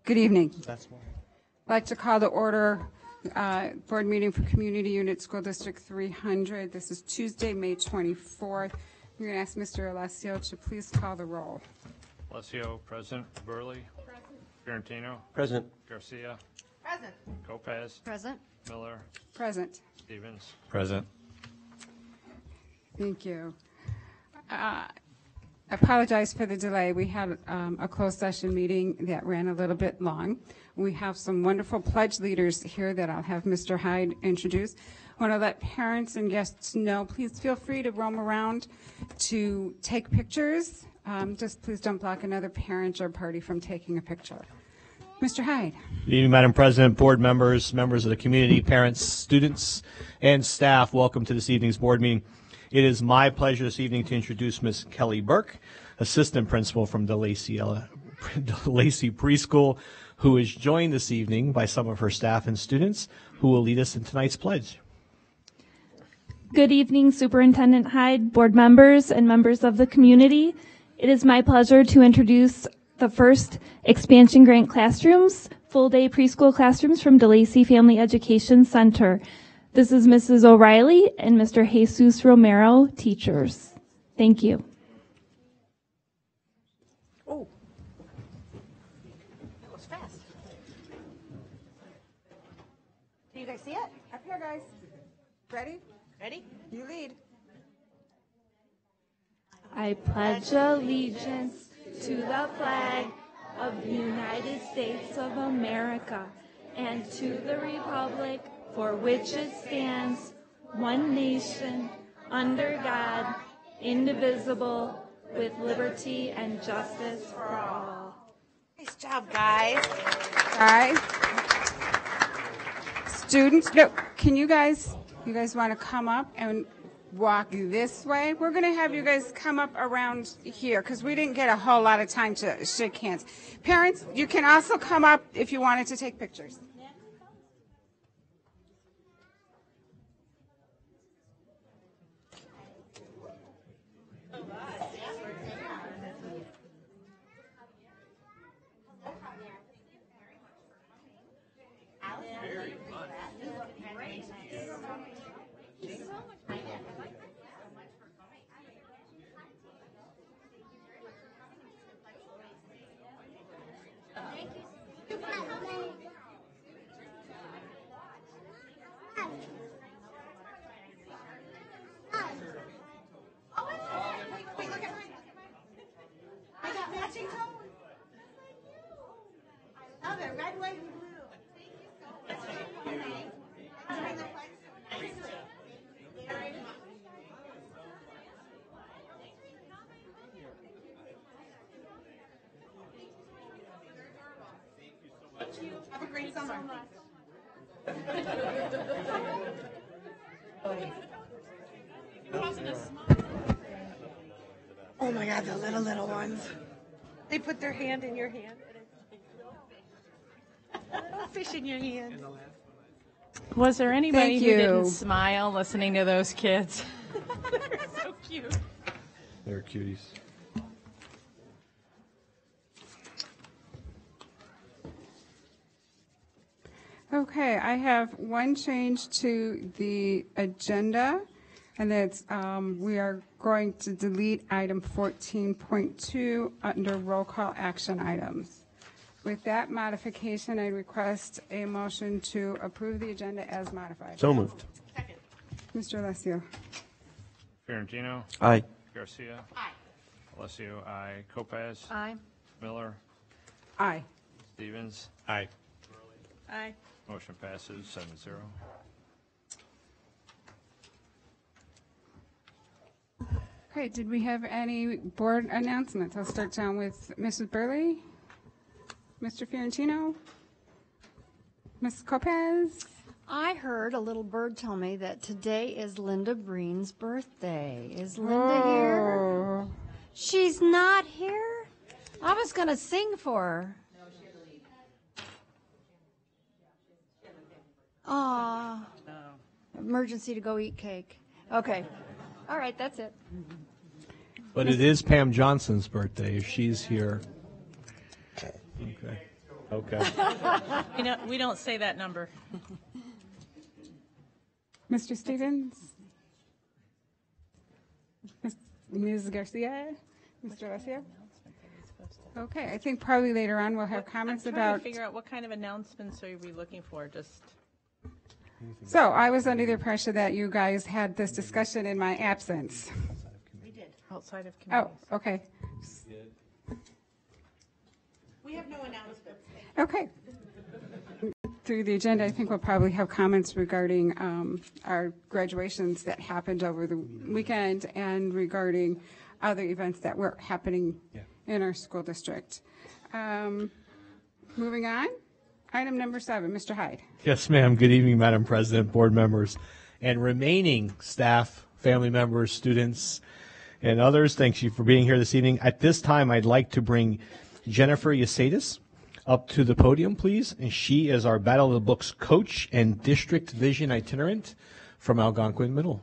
Good evening. I'd like to call to order board meeting for Community Unit School District 300. This is Tuesday, May 24th. I'm going to ask Mr. Alessio to please call the roll. Alessio, present. Burley. Present. Fiorentino. Present. Garcia. Present. Lopez. Present. Miller. Present. Stevens. Present. Thank you. I apologize for the delay. We had a closed session meeting that ran a little bit long. We have some wonderful pledge leaders here that I'll have Mr. Hyde introduce. I want to let parents and guests know, please feel free to roam around to take pictures. Just please don't block another parent or party from taking a picture. Mr. Hyde. Good evening, Madam President, board members, members of the community, parents, students, and staff. Welcome to this evening's board meeting. It is my pleasure this evening to introduce Ms. Kelly Burke, Assistant Principal from DeLacy Preschool, who is joined this evening by some of her staff and students who will lead us in tonight's pledge. Good evening, Superintendent Hyde, board members, and members of the community. It is my pleasure to introduce the first expansion grant classrooms, full-day preschool classrooms from DeLacy Family Education Center. This is Mrs. O'Reilly and Mr. Jesus Romero, teachers. Thank you. Oh, that was fast. Do you guys see it? Up here, guys. Ready? Ready? You lead. I pledge allegiance to the flag of the United States of America and to the republic for which it stands, one nation, under God, indivisible, with liberty and justice for all. Nice job, guys. Guys. Students, no, can you guys want to come up and walk this way? We're going to have you guys come up around here because we didn't get a whole lot of time to shake hands. Parents, you can also come up if you wanted to take pictures. Have a great summer. Oh my God, the little ones. They put their hand in your hand. A little fish in your hand. Was there anybody Thank who you. didn't smile listening to those kids? They're so cute. They're cuties. Okay, I have one change to the agenda, and that's we are going to delete item 14.2 under roll call action items. With that modification, I request a motion to approve the agenda as modified. So moved. Mr. Alessio. Fiorentino. Aye. Garcia. Aye. Alessio, aye. Lopez. Aye. Miller. Aye. Stevens. Aye. Aye. Motion passes 7-0. Okay, did we have any board announcements? I'll start down with Mrs. Burley, Mr. Fiorentino, Ms. Lopez. I heard a little bird tell me that today is Linda Breen's birthday. Is Linda here? Oh, She's not here? I was going to sing for her. Aw. Emergency to go eat cake. Okay. All right, that's it. But it is Pam Johnson's birthday. She's here. Okay. Okay. We don't say that number. Mr. Stevens? Ms. Garcia? Mr. Alessio? Okay, I think probably later on we'll have comments I'm trying about. to figure out what kind of announcements are we looking for, just. So I was under the impression that you guys had this discussion in my absence. Outside of Oh, committees. okay. We have no announcements. Okay. Through the agenda, I think we'll probably have comments regarding our graduations that happened over the weekend and regarding other events that were happening in our school district. Moving on, item number 7, Mr. Hyde. Yes, ma'am. Good evening, Madam President, board members, and remaining staff, family members, students, and others. Thank you for being here this evening. At this time, I'd like to bring Jennifer Yasadis up to the podium, please. And she is our Battle of the Books coach and district vision itinerant from Algonquin Middle.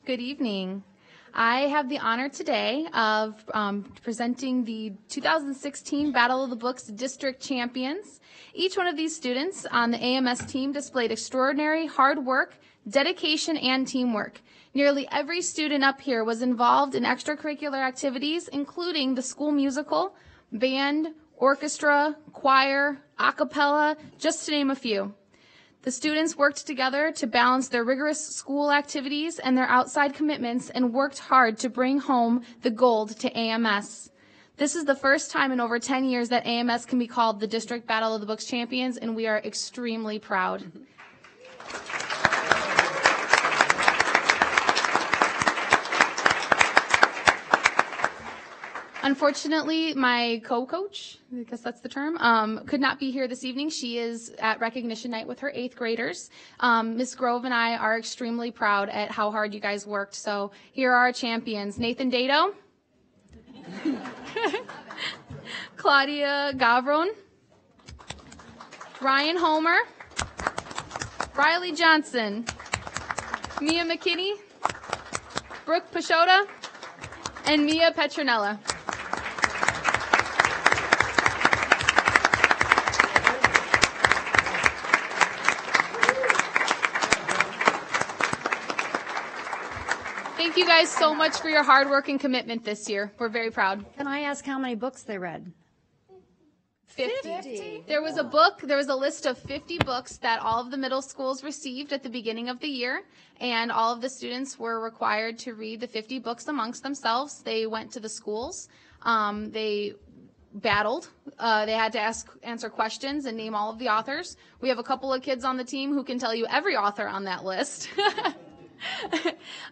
Good evening. I have the honor today of presenting the 2016 Battle of the Books District Champions. Each one of these students on the AMS team displayed extraordinary hard work, dedication, and teamwork. Nearly every student up here was involved in extracurricular activities, including the school musical, band, orchestra, choir, a cappella, just to name a few. The students worked together to balance their rigorous school activities and their outside commitments and worked hard to bring home the gold to AMS. This is the first time in over 10 years that AMS can be called the District Battle of the Books Champions, and we are extremely proud. Unfortunately, my co-coach, I guess that's the term, could not be here this evening. She is at recognition night with her 8th graders. Ms. Grove and I are extremely proud at how hard you guys worked. So here are our champions. Nathan Dato, Claudia Gavron, Ryan Homer, Riley Johnson, Mia McKinney, Brooke Pashota, and Mia Petronella. Thank you guys so much for your hard work and commitment this year. We're very proud. Can I ask how many books they read? 50. There was a list of 50 books that all of the middle schools received at the beginning of the year, and all of the students were required to read the 50 books amongst themselves. They went to the schools. They battled. They had to answer questions and name all of the authors. We have a couple of kids on the team who can tell you every author on that list.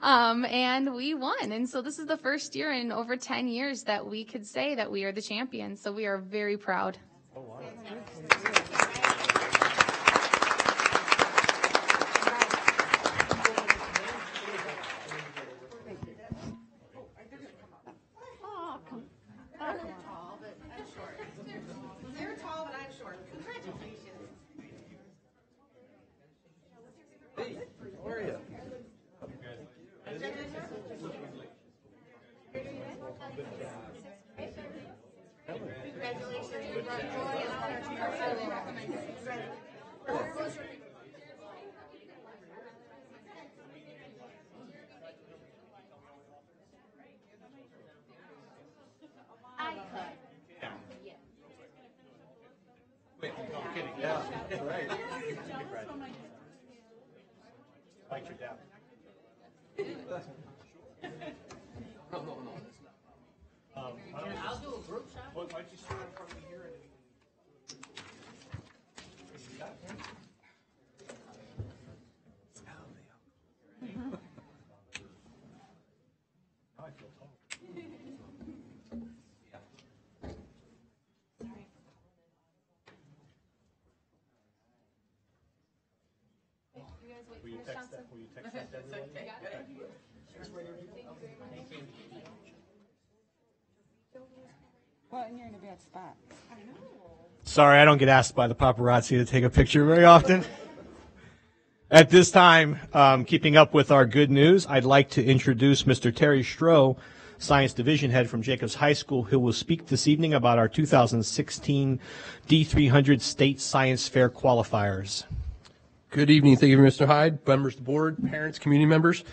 And we won. And so this is the first year in over 10 years that we could say that we are the champions. So we are very proud. Oh, wow. They're tall, but I'm short. Congratulations. Bite your dad. I'll do a group shot. Why don't you start from here and I feel tall. Will you text that? Will you text that to everyone? Well, and you're in a bad spot. Sorry, I don't get asked by the paparazzi to take a picture very often. At this time, keeping up with our good news, I'd like to introduce Mr. Terry Stroh, Science Division Head from Jacobs High School, who will speak this evening about our 2016 D300 State Science Fair qualifiers. Good evening. Thank you, Mr. Hyde, members of the board, parents, community members.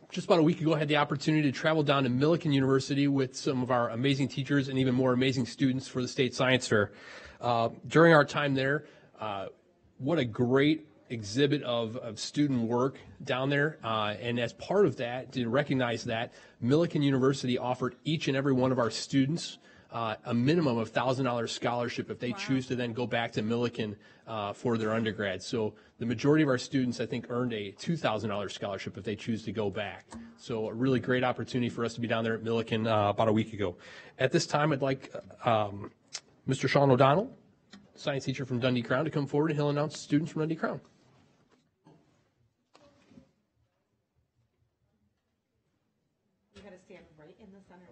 Just about a week ago, I had the opportunity to travel down to Millikan University with some of our amazing teachers and even more amazing students for the State Science Fair. During our time there, what a great exhibit of student work down there. And as part of that, to recognize that, Millikan University offered each and every one of our students a minimum of $1,000 scholarship if they choose to then go back to Millikan for their undergrad. So the majority of our students, I think, earned a $2,000 scholarship if they choose to go back. So a really great opportunity for us to be down there at Millikan about a week ago. At this time, I'd like Mr. Sean O'Donnell, science teacher from Dundee Crown, to come forward, and he'll announce students from Dundee Crown. You got to stand right in the center.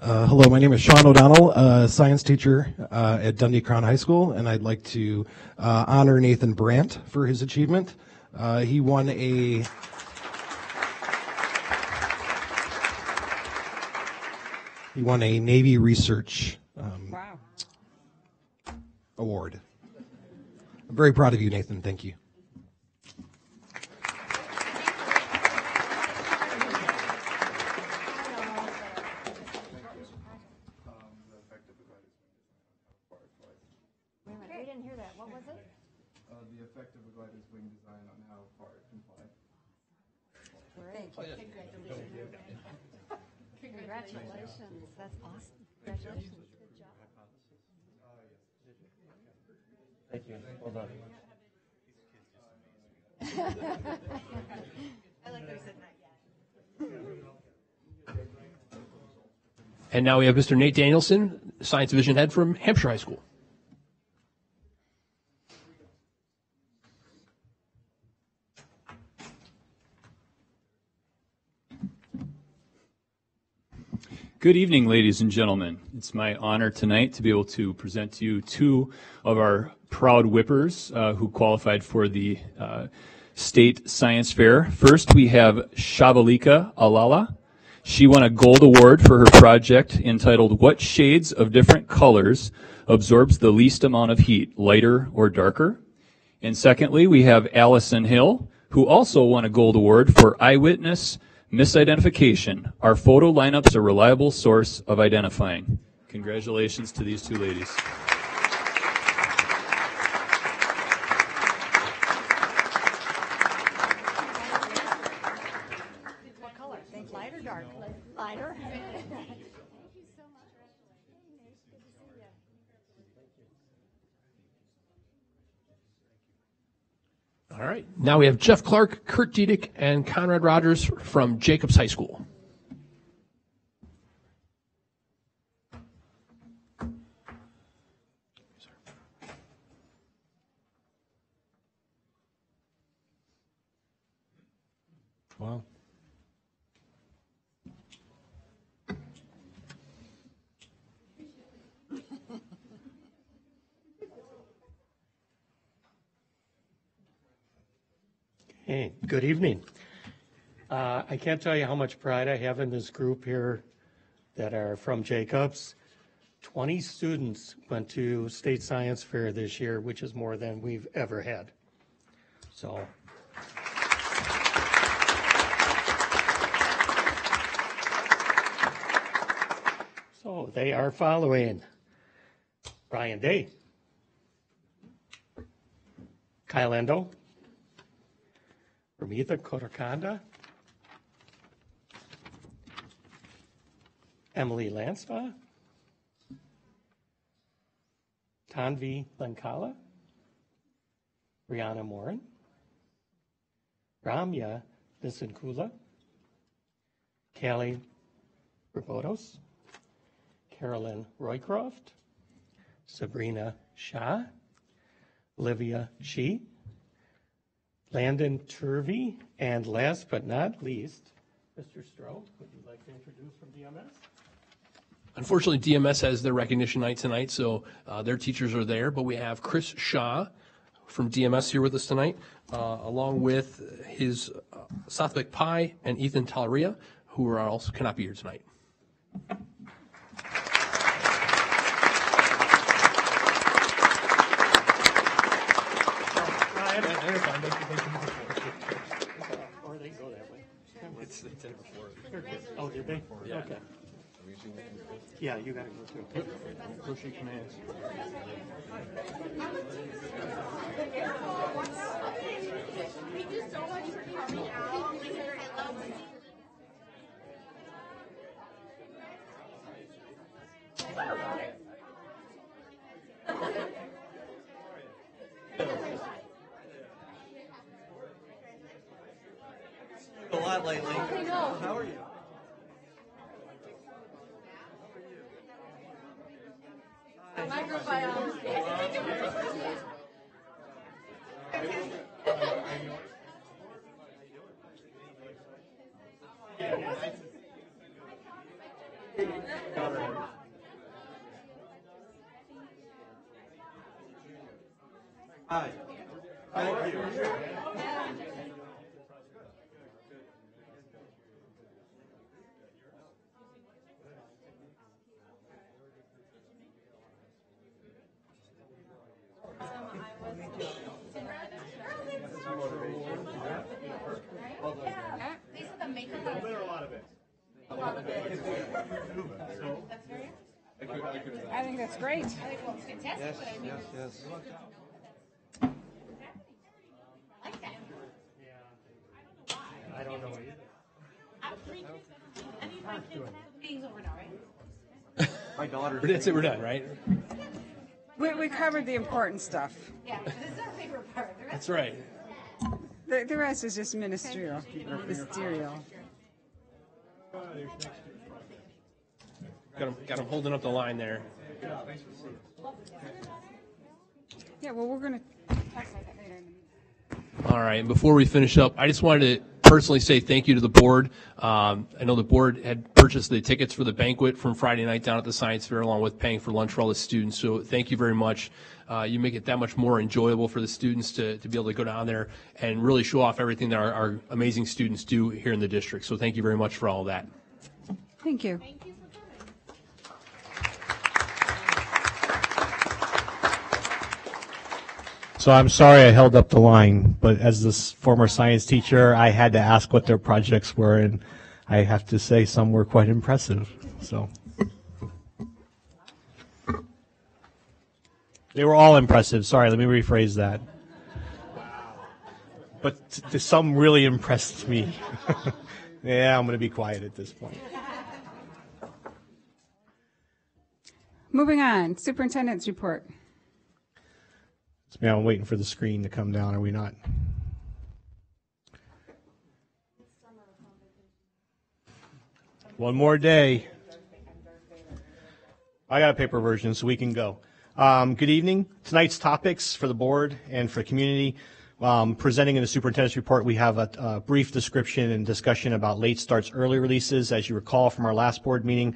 Hello, my name is Sean O'Donnell, science teacher at Dundee Crown High School, and I'd like to honor Nathan Brandt for his achievement. He won a Navy Research Award. I'm very proud of you, Nathan. Thank you. We didn't hear that. What was it? The effect of a glider's wing design on how far it can fly. Great. Congratulations. That's awesome. Congratulations. Good job. Thank you. Well done. I like that he said not yet. And now we have Mr. Nate Danielson, science division head from Hampshire High School. Good evening, ladies and gentlemen. It's my honor tonight to be able to present to you two of our proud whippers who qualified for the State Science Fair. First, we have Shavalika Alala. She won a gold award for her project entitled What Shades of Different Colors Absorbs the Least Amount of Heat, Lighter or Darker? And secondly, we have Allison Hill, who also won a gold award for Eyewitness Misidentification. Our photo lineup's a reliable source of identifying. Congratulations to these two ladies. What color? Think light or dark? Lighter. All right. Now we have Jeff Clark, Kurt Diedick, and Conrad Rogers from Jacobs High School. Wow. Hey, good evening. I can't tell you how much pride I have in this group here that are from Jacobs. 20 students went to State Science Fair this year, which is more than we've ever had. So. So they are following Brian Day, Kyle Endo, Ramitha Kotakanda, Emily Lanspa, Tanvi Lankala, Brianna Morin, Ramya Nisankula, Callie Rabotos, Carolyn Roycroft, Sabrina Shah, Olivia Shee, Landon Turvey, and last but not least, Mr. Stroh, would you like to introduce from DMS? Unfortunately, DMS has their recognition night tonight, so their teachers are there. But we have Chris Shaw from DMS here with us tonight, along with his Southwick Pie and Ethan Talaria, who are also cannot be here tonight. Or they go that way. It's in before. Oh, did they? Yeah. Okay. Yeah, you gotta go through. Go shake some hands. Thank you so much for coming out. I love you. A lot lately. I know. How are you? Hi. Thank you. I think that's great. Yes, yes. I don't know either. My daughter. That's it. We're done, right? We covered the important stuff. Yeah, this is our favorite part. That's right. The rest is just ministerial. Ministerial. Got him holding up the line there. Yeah, well, we're going to talk about that later in the meeting. All right. And before we finish up, I just wanted to personally say thank you to the board. I know the board had purchased the tickets for the banquet from Friday night down at the Science Fair, along with paying for lunch for all the students. So thank you very much. You make it that much more enjoyable for the students to be able to go down there and really show off everything that our amazing students do here in the district. So thank you very much for all of that. Thank you. So I'm sorry I held up the line, but as this former science teacher, I had to ask what their projects were, and I have to say some were quite impressive. So they were all impressive. Sorry, let me rephrase that. But some really impressed me. Yeah, I'm going to be quiet at this point. Moving on, superintendent's report. Yeah, I'm waiting for the screen to come down. Are we not? One more day. I got a paper version, so we can go. Good evening. Tonight's topics for the board and for the community. Presenting in the superintendent's report, we have a brief description and discussion about late starts, early releases. As you recall from our last board meeting,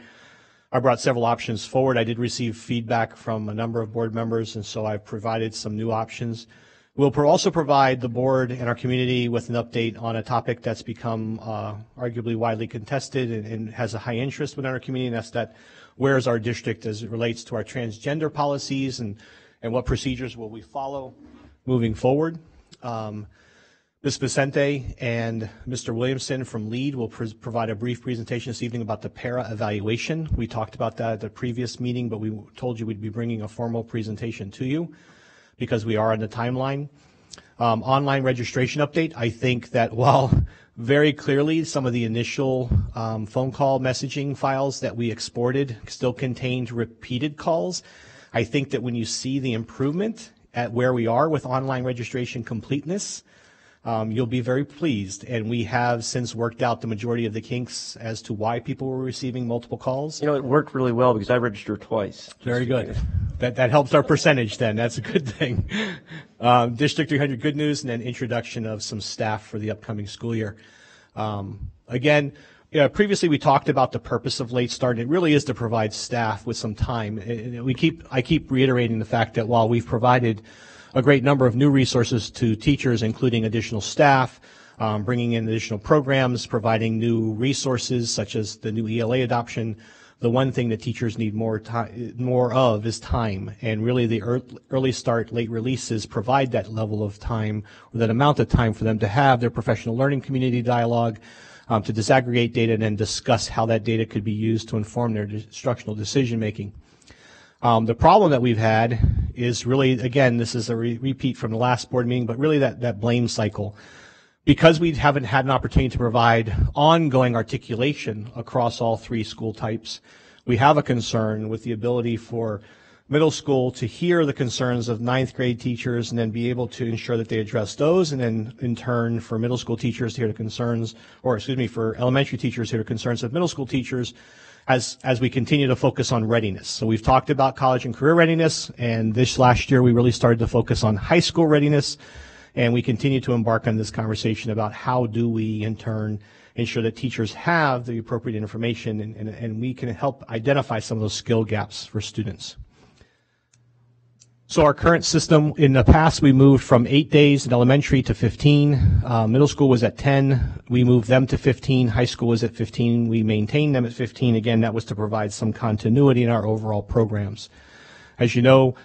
I brought several options forward. I did receive feedback from a number of board members, and so I've provided some new options. We'll also provide the board and our community with an update on a topic that's become arguably widely contested and has a high interest within our community, and that's that where's our district as it relates to our transgender policies and what procedures will we follow moving forward. Ms. Vicente and Mr. Williamson from LEAD will provide a brief presentation this evening about the para evaluation. We talked about that at the previous meeting, but we told you we'd be bringing a formal presentation to you because we are on the timeline. Online registration update. I think that while very clearly some of the initial phone call messaging files that we exported still contained repeated calls, I think that when you see the improvement at where we are with online registration completeness, you'll be very pleased. And we have since worked out the majority of the kinks as to why people were receiving multiple calls. You know, it worked really well because I registered twice. Very good. That helps our percentage then. That's a good thing. District 300 good news and then introduction of some staff for the upcoming school year. Again, Yeah, previously we talked about the purpose of Late Start, and it really is to provide staff with some time. I keep reiterating the fact that while we've provided a great number of new resources to teachers, including additional staff, bringing in additional programs, providing new resources such as the new ELA adoption, the one thing that teachers need more of is time. And really the early start, late releases provide that level of time, or that amount of time for them to have their professional learning community dialogue, to disaggregate data and then discuss how that data could be used to inform their instructional decision making. The problem that we've had is really, again, this is a repeat from the last board meeting, but really that blame cycle. Because we haven't had an opportunity to provide ongoing articulation across all three school types, we have a concern with the ability for middle school to hear the concerns of ninth grade teachers and then be able to ensure that they address those, and then in turn for middle school teachers to hear the concerns, or excuse me, for elementary teachers to hear the concerns of middle school teachers as we continue to focus on readiness. So we've talked about college and career readiness, and this last year we really started to focus on high school readiness, and we continue to embark on this conversation about how do we in turn ensure that teachers have the appropriate information and we can help identify some of those skill gaps for students. So our current system, in the past, we moved from 8 days in elementary to 15. Middle school was at 10. We moved them to 15. High school was at 15. We maintained them at 15. Again, that was to provide some continuity in our overall programs. As you know,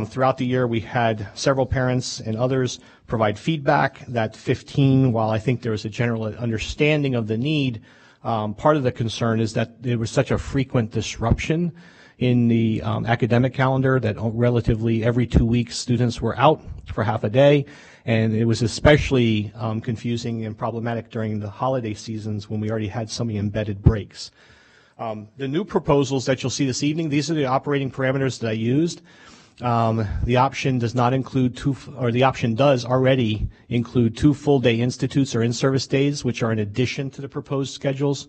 throughout the year, we had several parents and others provide feedback that 15, while I think there was a general understanding of the need, part of the concern is that there was such a frequent disruption in the academic calendar that relatively every 2 weeks students were out for half a day, and it was especially confusing and problematic during the holiday seasons when we already had so many embedded breaks. The new proposals that you'll see this evening, these are the operating parameters that I used. The option does not include the option does already include 2 full-day institutes or in-service days, which are in addition to the proposed schedules.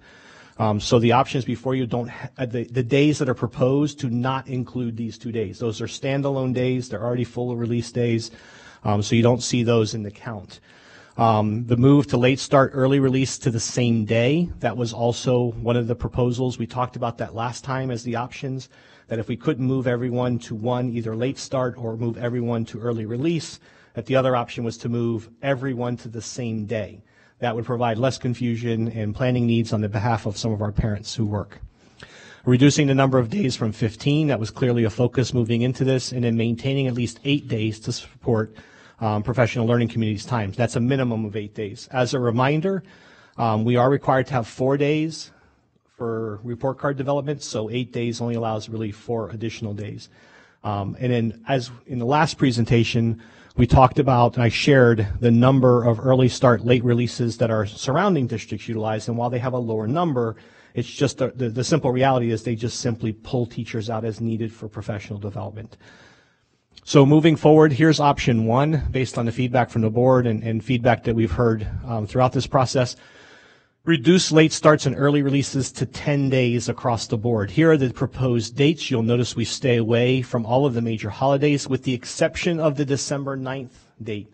So the options before you don't, the days that are proposed do not include these 2 days. Those are standalone days. They're already full release days. So you don't see those in the count. The move to late start, early release to the same day, that was also one of the proposals. We talked about that last time as the options, that if we couldn't move everyone to one, either late start or move everyone to early release, that the other option was to move everyone to the same day. That would provide less confusion and planning needs on the behalf of some of our parents who work. Reducing the number of days from 15, that was clearly a focus moving into this, and then maintaining at least 8 days to support professional learning communities' times. That's a minimum of 8 days. As a reminder, we are required to have 4 days for report card development, so 8 days only allows really 4 additional days. And then as in the last presentation, we talked about, and I shared the number of early start, late releases that our surrounding districts utilize, and while they have a lower number, it's just the simple reality is they just simply pull teachers out as needed for professional development. So moving forward, here's option 1, based on the feedback from the board and feedback that we've heard throughout this process. Reduce late starts and early releases to 10 days across the board. Here are the proposed dates. You'll notice we stay away from all of the major holidays with the exception of the December 9th date.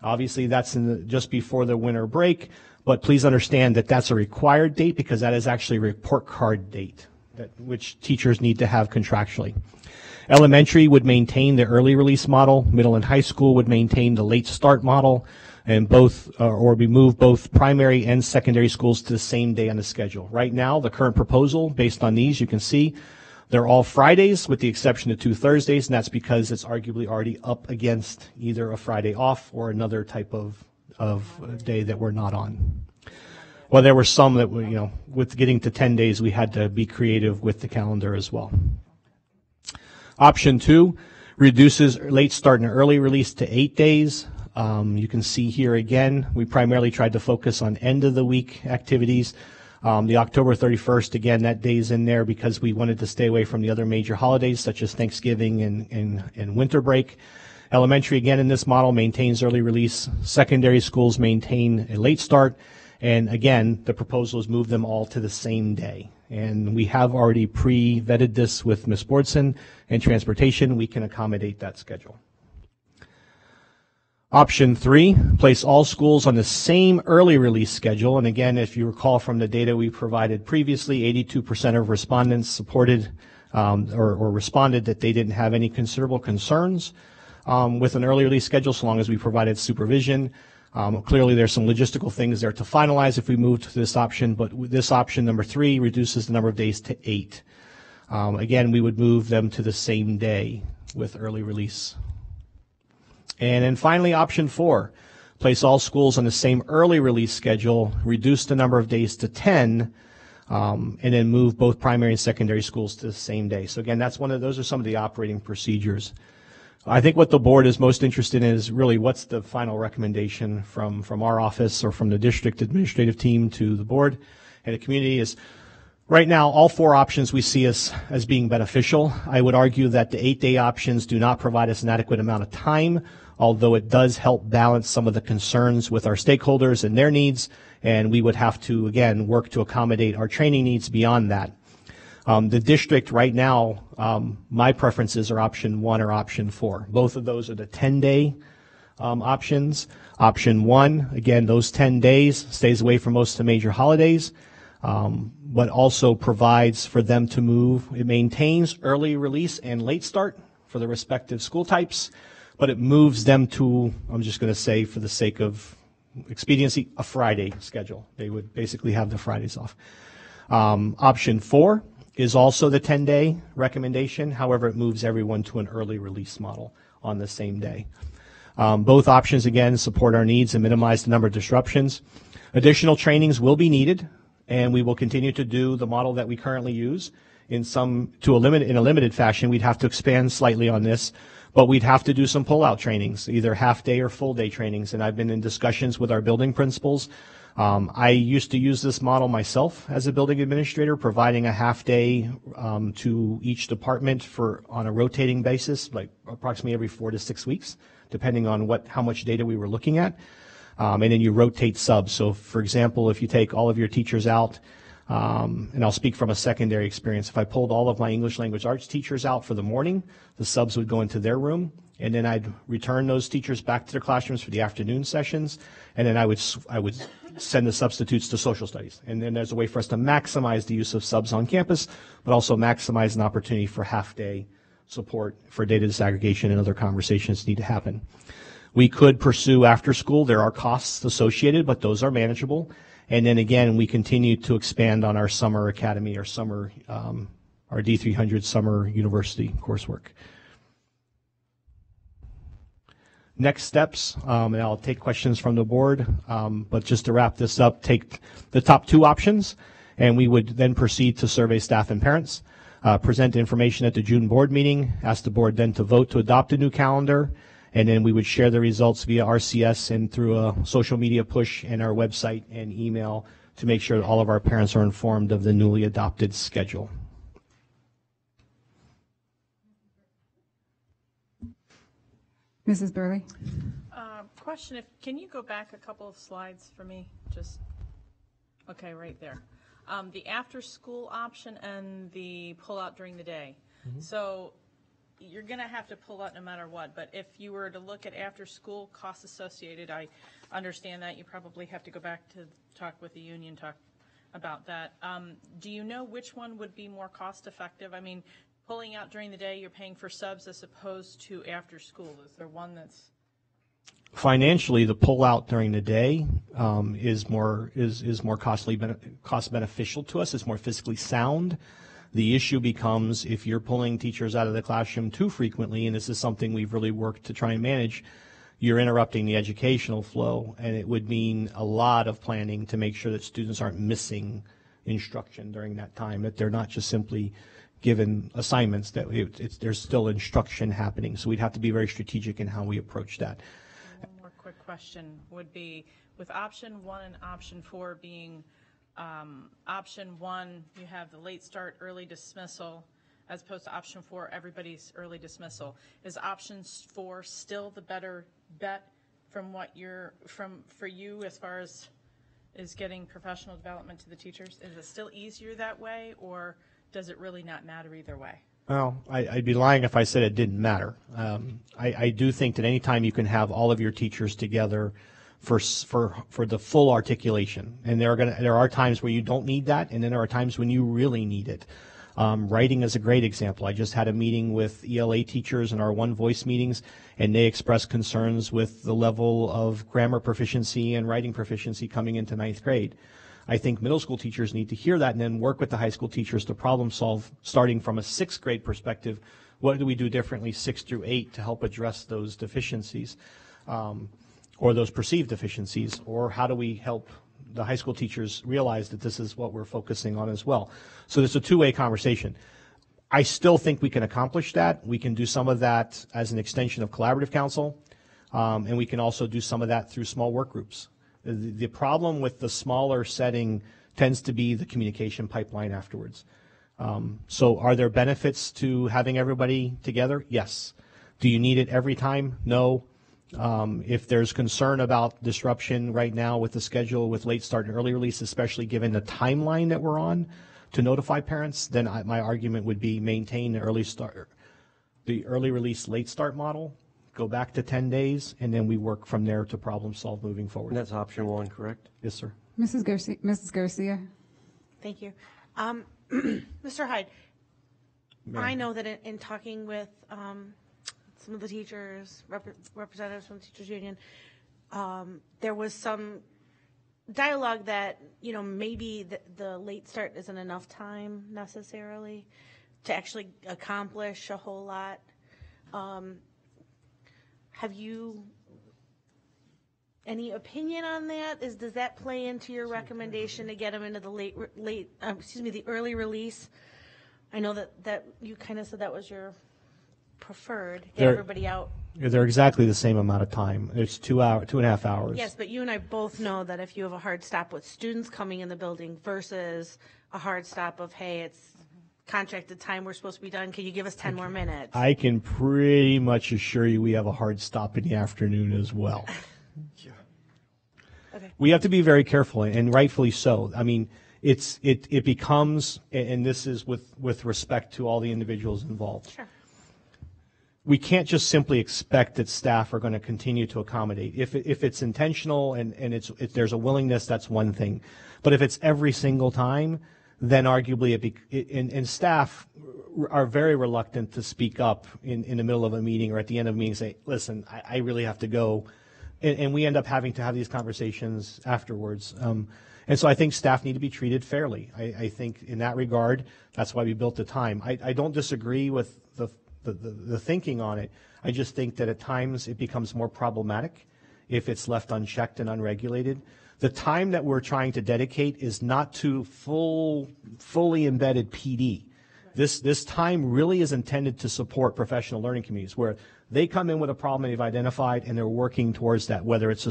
Obviously, that's just before the winter break, but please understand that that's a required date because that is actually a report card date, which teachers need to have contractually. Elementary would maintain the early release model. Middle and high school would maintain the late start model, and both, or we move both primary and secondary schools to the same day on the schedule. Right now, the current proposal, based on these, you can see they're all Fridays with the exception of 2 Thursdays, and that's because it's arguably already up against either a Friday off or another type of day that we're not on. Well, there were some that were, with getting to 10 days, we had to be creative with the calendar as well. Option 2 reduces late start and early release to 8 days. You can see here again, we primarily tried to focus on end of the week activities. The October 31st, again, that day's in there because we wanted to stay away from the other major holidays such as Thanksgiving and winter break. Elementary, again, in this model maintains early release. Secondary schools maintain a late start. And again, the proposal is move them all to the same day. And we have already pre-vetted this with Ms. Bordson and transportation. We can accommodate that schedule. Option 3, place all schools on the same early release schedule. And again, if you recall from the data we provided previously, 82% of respondents supported or responded that they didn't have any considerable concerns with an early release schedule so long as we provided supervision. Clearly, there's some logistical things there to finalize if we move to this option, but this option number 3 reduces the number of days to 8. Again, we would move them to the same day with early release. And then finally, option 4, place all schools on the same early release schedule, reduce the number of days to 10, and then move both primary and secondary schools to the same day. So again, those are some of the operating procedures. I think what the board is most interested in is really what's the final recommendation from our office or from the district administrative team to the board and the community is right now all 4 options we see as being beneficial. I would argue that the 8-day options do not provide us an adequate amount of time, although it does help balance some of the concerns with our stakeholders and their needs, and we would have to, again, work to accommodate our training needs beyond that. The district right now, my preferences are option 1 or option 4. Both of those are the 10-day options. Option 1, again, those 10 days stays away from most of the major holidays, but also provides for them to move. It maintains early release and late start for the respective school types, but it moves them to, I'm just going to say for the sake of expediency, a Friday schedule. They would basically have the Fridays off. Option 4 is also the 10-day recommendation. However, it moves everyone to an early release model on the same day. Both options, again, support our needs and minimize the number of disruptions. Additional trainings will be needed, and we will continue to do the model that we currently use. In a limited fashion, we'd have to expand slightly on this, but we'd have to do some pull-out trainings, either half-day or full-day trainings, and I've been in discussions with our building principals. I used to use this model myself as a building administrator, providing a half-day to each department on a rotating basis, like approximately every 4 to 6 weeks, depending on how much data we were looking at. And then you rotate subs. So, for example, if you take all of your teachers out, and I'll speak from a secondary experience. If I pulled all of my English language arts teachers out for the morning, the subs would go into their room, and then I'd return those teachers back to their classrooms for the afternoon sessions, and then I would send the substitutes to social studies. And then there's a way for us to maximize the use of subs on campus, but also maximize an opportunity for half-day support for data disaggregation and other conversations need to happen. We could pursue after school. There are costs associated, but those are manageable. And then again, we continue to expand on our summer academy, our D300 summer university coursework. Next steps, and I'll take questions from the board, but just to wrap this up, take the top 2 options, and we would then proceed to survey staff and parents, present information at the June board meeting, ask the board then to vote to adopt a new calendar, and then we would share the results via RCS and through a social media push and our website and email to make sure that all of our parents are informed of the newly adopted schedule. Mrs. Burley? Question, can you go back a couple of slides for me? Okay, right there. The after-school option and the pull-out during the day. Mm-hmm. So you're going to have to pull out no matter what, but if you were to look at after-school costs associated, I understand that you probably have to go back to talk with the union, talk about that. Do you know which one would be more cost-effective? I mean, pulling out during the day, you're paying for subs as opposed to after-school. Is there one that's... Financially, the pull-out during the day is more cost beneficial to us. It's more fiscally sound. The issue becomes if you're pulling teachers out of the classroom too frequently, and this is something we've really worked to try and manage, you're interrupting the educational flow, and it would mean a lot of planning to make sure that students aren't missing instruction during that time, that they're not just simply given assignments, that there's still instruction happening. So we'd have to be very strategic in how we approach that. One more quick question would be, with option 1 and option 4 being option 1, you have the late start, early dismissal, as opposed to option 4, everybody's early dismissal. Is option 4 still the better bet from what for you as far as is getting professional development to the teachers? Is it still easier that way, or does it really not matter either way? Well, I'd be lying if I said it didn't matter. I do think that anytime you can have all of your teachers together for the full articulation, and there are times where you don't need that, and then there are times when you really need it. Writing is a great example. I just had a meeting with ELA teachers in our One Voice meetings, and they expressed concerns with the level of grammar proficiency and writing proficiency coming into ninth grade. I think middle school teachers need to hear that and then work with the high school teachers to problem solve, starting from a sixth grade perspective. What do we do differently 6 through 8 to help address those deficiencies, or those perceived deficiencies, or how do we help the high school teachers realize that this is what we're focusing on as well? So it's a two-way conversation. I still think we can accomplish that. We can do some of that as an extension of collaborative council, and we can also do some of that through small work groups. The problem with the smaller setting tends to be the communication pipeline afterwards. So are there benefits to having everybody together? Yes. Do you need it every time? No. If there's concern about disruption right now with the schedule with late start and early release, especially given the timeline that we're on to notify parents, then my argument would be maintain the early release late start model, go back to 10 days, and then we work from there to problem solve moving forward. And that's option 1, correct? Yes, sir. Mrs. Garcia. Thank you. Mr. Hyde, I know that in talking with some of the teachers, representatives from the teachers union, there was some dialogue that, maybe the late start isn't enough time necessarily to actually accomplish a whole lot. Have you any opinion on that? Does that play into your recommendation to get them into the early release? I know that you kind of said that was your preferred, get everybody out. They're exactly the same amount of time. It's 2.5 hours. Yes, but you and I both know that if you have a hard stop with students coming in the building versus a hard stop of, hey, it's contracted time, we're supposed to be done, can you give us 10 more minutes? I can pretty much assure you we have a hard stop in the afternoon as well. Okay. We have to be very careful, and rightfully so. I mean, it becomes, and this is with respect to all the individuals involved. Sure. We can't just simply expect that staff are going to continue to accommodate. If it's intentional and if there's a willingness, that's one thing. But if it's every single time, then arguably and staff are very reluctant to speak up in the middle of a meeting or at the end of a meeting and say, listen, I really have to go. And we end up having to have these conversations afterwards. And so I think staff need to be treated fairly. I think in that regard, that's why we built the time. I don't disagree with the thinking on it. I just think that at times it becomes more problematic if it's left unchecked and unregulated. The time that we're trying to dedicate is not to fully embedded PD. This time really is intended to support professional learning communities where they come in with a problem they've identified and they're working towards that, whether it's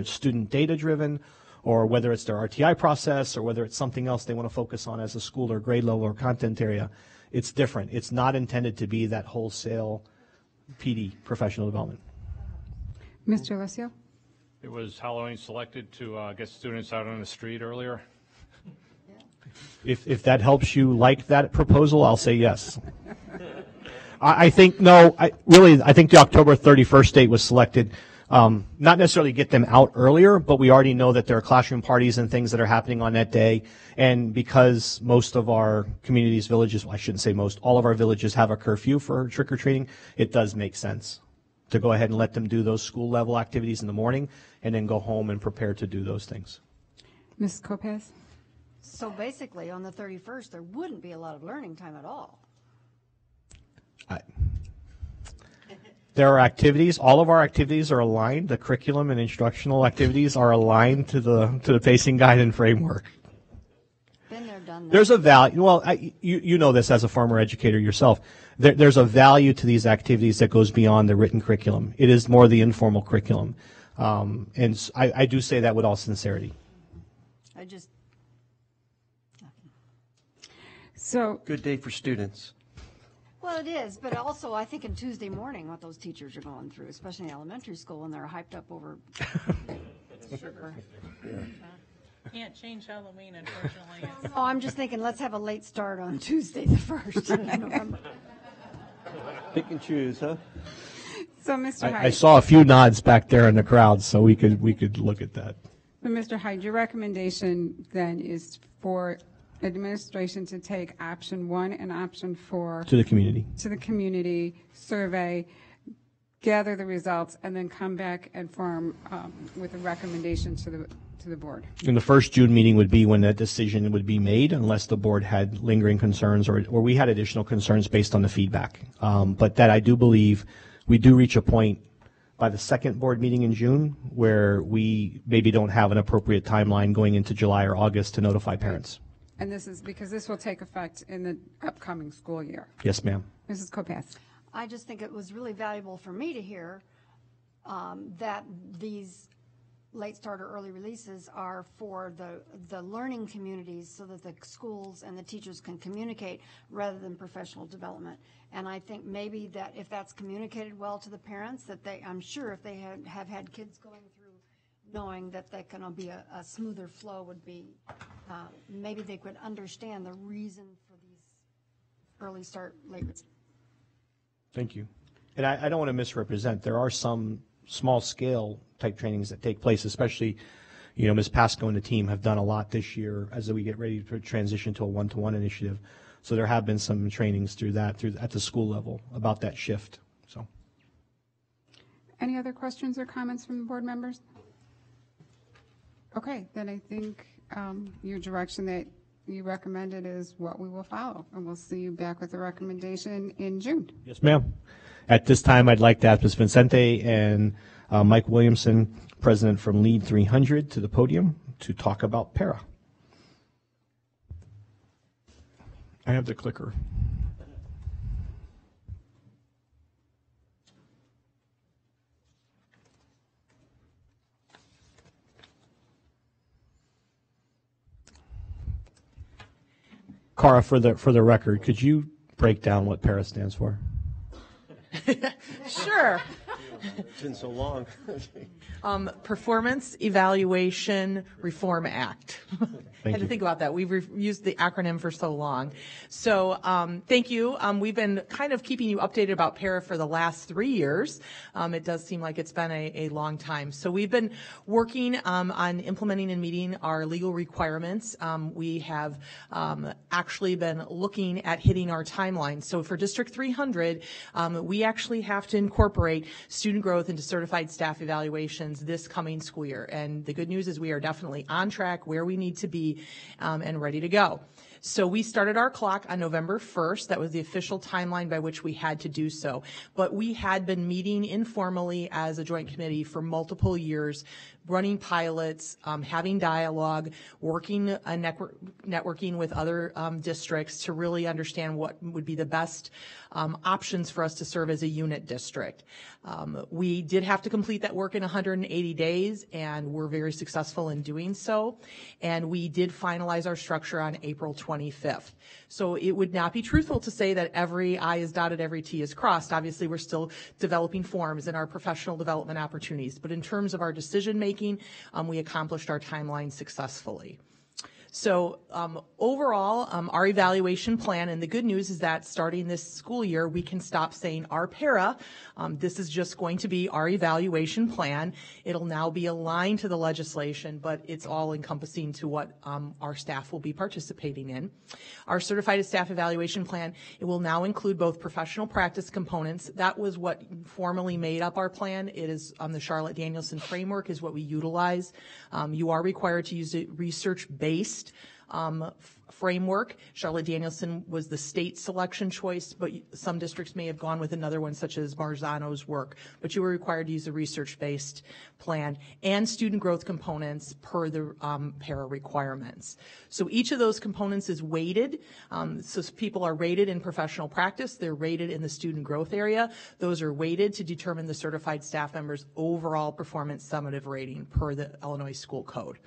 student data driven or whether it's their RTI process or whether it's something else they want to focus on as a school or grade level or content area. It's different. It's not intended to be that wholesale PD, professional development. Mr. Alessio? It was Halloween selected to get students out on the street earlier. If that helps you like that proposal, I'll say yes. I think the October 31st date was selected, not necessarily get them out earlier, but we already know that there are classroom parties and things that are happening on that day. And because most of our communities, villages, well, I shouldn't say most, all of our villages have a curfew for trick-or-treating, it does make sense to go ahead and let them do those school level activities in the morning and then go home and prepare to do those things. Ms. Kopaz? So basically, on the 31st, there wouldn't be a lot of learning time at all. There are activities. All of our activities are aligned. The curriculum and instructional activities are aligned to the pacing guide and framework. Been there, done that. There's a value. Well, you know this as a former educator yourself. There's a value to these activities that goes beyond the written curriculum. It is more the informal curriculum, and I do say that with all sincerity. So good day for students. Well, it is, but also I think in Tuesday morning what those teachers are going through, especially in elementary school when they're hyped up over sugar. Can't change Halloween, unfortunately. Oh, I'm just thinking let's have a late start on Tuesday the 1st in November. Pick and choose, huh? So, Mr. Hyde. I saw a few nods back there in the crowd, so we could look at that. So, Mr. Hyde, your recommendation then is for administration to take option 1 and option 4 To the community. to the community survey, gather the results, and then come back and form with a recommendation to the board. And the first June meeting would be when that decision would be made, unless the board had lingering concerns or we had additional concerns based on the feedback. But that I do believe we do reach a point by the second board meeting in June where we maybe don't have an appropriate timeline going into July or August to notify parents. And this is because this will take effect in the upcoming school year. Yes, ma'am. Mrs. Kopass. I just think it was really valuable for me to hear that these late starter early releases are for the learning communities so that the schools and the teachers can communicate rather than professional development. And I think maybe that if that's communicated well to the parents, that I'm sure if they have had kids going through knowing that that can be a smoother flow would be, maybe they could understand the reason for these early start late. Thank you. And I don't want to misrepresent. There are some small scale type trainings that take place, especially, Ms. Pasco and the team have done a lot this year as we get ready to transition to a one-to-one initiative. So there have been some trainings at the school level about that shift. So, Any other questions or comments from the board members? Okay, then I think your direction that you recommended is what we will follow, and we'll see you back with a recommendation in June. yes, ma'am. At this time, I'd like to ask Ms. Vincente and Mike Williamson, president from Lead 300, to the podium to talk about para. I have the clicker. Cara, for the record, could you break down what para stands for? Sure. It's been so long. Performance Evaluation Reform Act. Had to think about that. We've used the acronym for so long. So thank you. We've been kind of keeping you updated about para for the last 3 years. It does seem like it's been a long time. So we've been working on implementing and meeting our legal requirements. We have actually been looking at hitting our timeline. So for District 300, we actually have to incorporate student growth into certified staff evaluations this coming school year. And the good news is we are definitely on track where we need to be and ready to go. So we started our clock on November 1st. That was the official timeline by which we had to do so. But we had been meeting informally as a joint committee for multiple years, running pilots, having dialogue, working networking with other districts to really understand what would be the best options for us to serve as a unit district. We did have to complete that work in 180 days, and we're very successful in doing so. And we did finalize our structure on April 25th. So it would not be truthful to say that every I is dotted, every T is crossed. Obviously, we're still developing forms and our professional development opportunities. But in terms of our decision making, we accomplished our timeline successfully. So overall, our evaluation plan, and the good news is that starting this school year, we can stop saying our para. This is just going to be our evaluation plan. It'll now be aligned to the legislation, but it's all encompassing to what our staff will be participating in. Our certified staff evaluation plan, it will now include both professional practice components. That was what formally made up our plan. It is the Charlotte Danielson framework is what we utilize. You are required to use a research-based framework. Charlotte Danielson was the state selection choice, but some districts may have gone with another one, such as Marzano's work. But you were required to use a research-based plan and student growth components per the para requirements. So each of those components is weighted. So people are rated in professional practice. They're rated in the student growth area. Those are weighted to determine the certified staff members' overall performance summative rating per the Illinois School Code.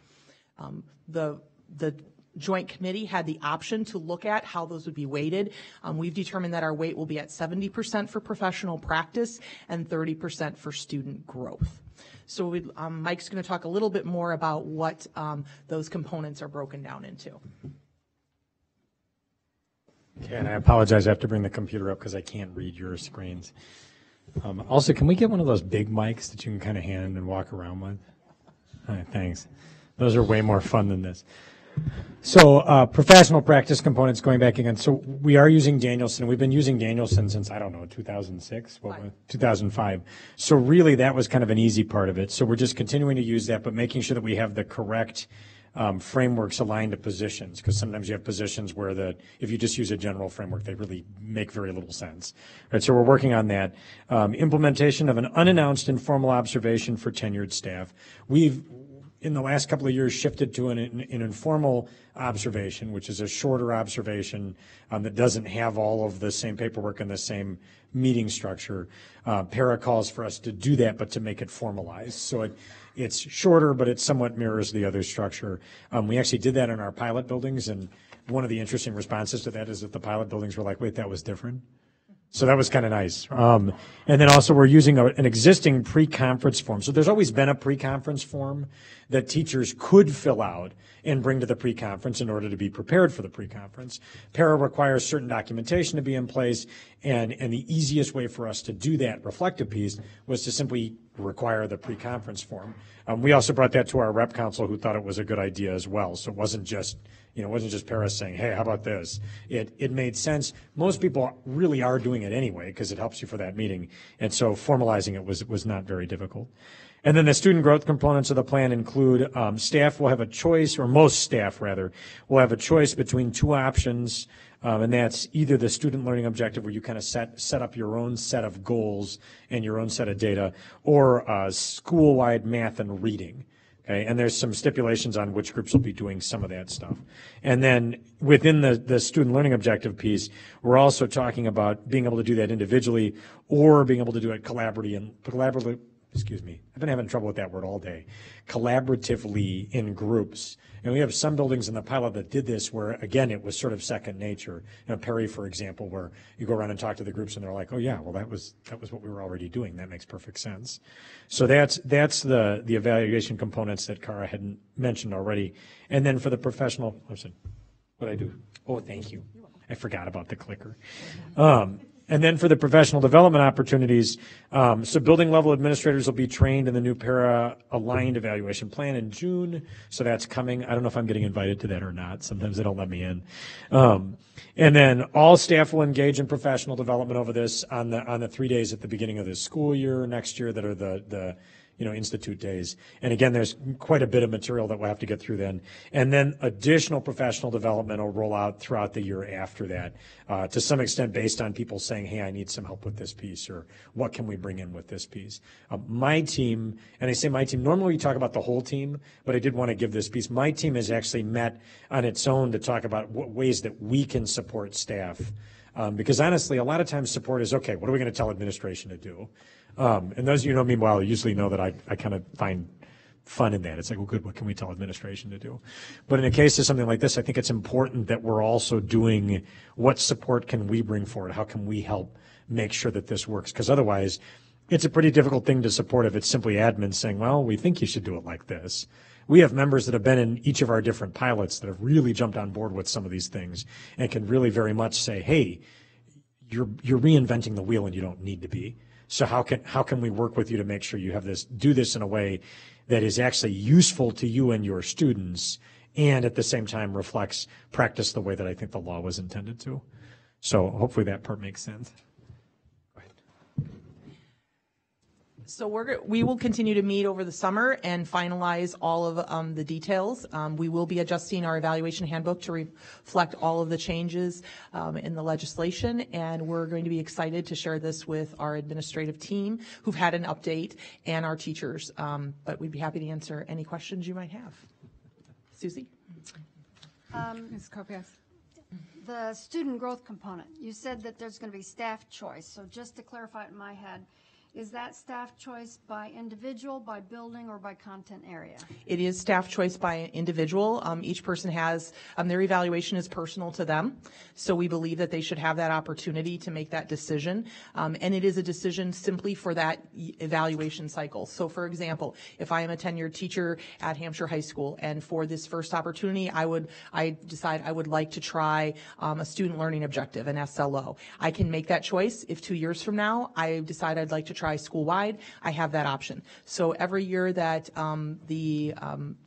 The Joint Committee had the option to look at how those would be weighted. We've determined that our weight will be at 70% for professional practice and 30% for student growth. So Mike's going to talk a little bit more about what those components are broken down into. Okay, and I apologize, I have to bring the computer up because I can't read your screens. Also, can we get one of those big mics that you can kind of hand and walk around with? All right, thanks. Those are way more fun than this. So professional practice components, going back again. So we are using Danielson. We've been using Danielson since, I don't know, 2006, 2005. So really that was kind of an easy part of it. So we're just continuing to use that, but making sure that we have the correct frameworks aligned to positions, because sometimes you have positions where if you just use a general framework, they really make very little sense. Right, so we're working on that. Implementation of an unannounced informal observation for tenured staff. We've, in the last couple of years, shifted to an informal observation, which is a shorter observation that doesn't have all of the same paperwork and the same meeting structure. Para calls for us to do that, but to make it formalized. So it's shorter, but it somewhat mirrors the other structure. We actually did that in our pilot buildings, and one of the interesting responses to that is that the pilot buildings were like, wait, that was different? So that was kind of nice. And then also we're using an existing pre-conference form. So there's always been a pre-conference form that teachers could fill out and bring to the pre-conference in order to be prepared for the pre-conference. Para requires certain documentation to be in place, and the easiest way for us to do that reflective piece was to simply require the pre-conference form. We also brought that to our rep council, who thought it was a good idea as well. So it wasn't just Para saying, hey, how about this? It made sense. Most people really are doing it anyway because it helps you for that meeting. And so formalizing it was not very difficult. And then the student growth components of the plan include staff will have a choice, or most staff rather, will have a choice between two options. And that's either the student learning objective, where you kind of set up your own set of goals and your own set of data, or school-wide math and reading. Okay, and there's some stipulations on which groups will be doing some of that stuff. And then within the student learning objective piece, we're also talking about being able to do that individually or being able to do it collaboratively. Excuse me, I've been having trouble with that word all day. Collaboratively in groups. And we have some buildings in the pilot that did this where, again, it was sort of second nature. Perry, for example, where you go around and talk to the groups and they're like, oh yeah, well that was what we were already doing. That makes perfect sense. So that's the evaluation components that Cara had mentioned already. And then for the professional, what'd I do? Oh, thank you. I forgot about the clicker. And then for the professional development opportunities, so building level administrators will be trained in the new para-aligned evaluation plan in June. So that's coming. I don't know if I'm getting invited to that or not. Sometimes they don't let me in. And then all staff will engage in professional development over this on the 3 days at the beginning of the school year next year that are the institute days. And again, there's quite a bit of material that we'll have to get through then. And then additional professional development will roll out throughout the year after that, to some extent based on people saying, hey, I need some help with this piece, or what can we bring in with this piece? My team, and I say my team, normally we talk about the whole team, but I did want to give this piece. My team has actually met on its own to talk about what ways that we can support staff. Because honestly, a lot of times support is, okay, what are we going to tell administration to do? And those of you who know me well usually know that I kind of find fun in that. It's like, well, good, what can we tell administration to do? But in a case of something like this, I think it's important that we're also doing what support can we bring forward? How can we help make sure that this works? Because otherwise, it's a pretty difficult thing to support if it's simply admin saying, well, we think you should do it like this. We have members that have been in each of our different pilots that have really jumped on board with some of these things and can really very much say, hey, you're reinventing the wheel and you don't need to be. So how can we work with you to make sure you do this in a way that is actually useful to you and your students, and at the same time reflects practice the way that I think the law was intended to? So hopefully that part makes sense. So we will continue to meet over the summer and finalize all of the details. We will be adjusting our evaluation handbook to reflect all of the changes in the legislation, and we're going to be excited to share this with our administrative team who've had an update and our teachers. But we'd be happy to answer any questions you might have. Susie? Ms. Kopias. The student growth component, you said that there's going to be staff choice. So just to clarify it in my head, Is that staff choice by individual, by building, or by content area? It is staff choice by individual. Each person has, their evaluation is personal to them. So we believe that they should have that opportunity to make that decision. And it is a decision simply for that evaluation cycle. So for example, if I am a tenured teacher at Hampshire High School, and for this first opportunity, I decide I would like to try a student learning objective, an SLO. I can make that choice. If 2 years from now I decide I'd like to try school-wide, I have that option. So every year that the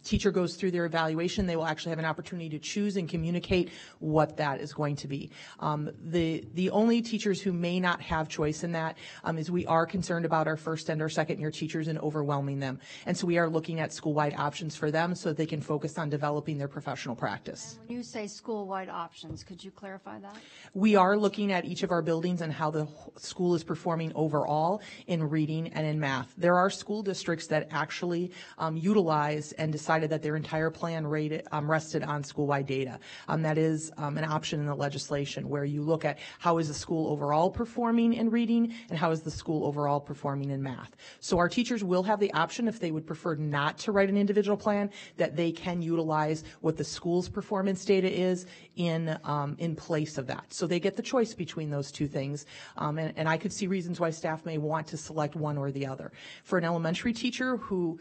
teacher goes through their evaluation, they will actually have an opportunity to choose and communicate what that is going to be. The only teachers who may not have choice in that is we are concerned about our first and our second year teachers and overwhelming them. And so we are looking at school-wide options for them so that they can focus on developing their professional practice. And when you say school-wide options, could you clarify that? We are looking at each of our buildings and how the school is performing overall in reading and in math. There are school districts that actually utilized and decided that their entire plan rested on school-wide data. That is an option in the legislation where you look at how is the school overall performing in reading and how is the school overall performing in math. So our teachers will have the option, if they would prefer not to write an individual plan, that they can utilize what the school's performance data is in place of that. So they get the choice between those two things. And I could see reasons why staff may want to select one or the other. For an elementary teacher who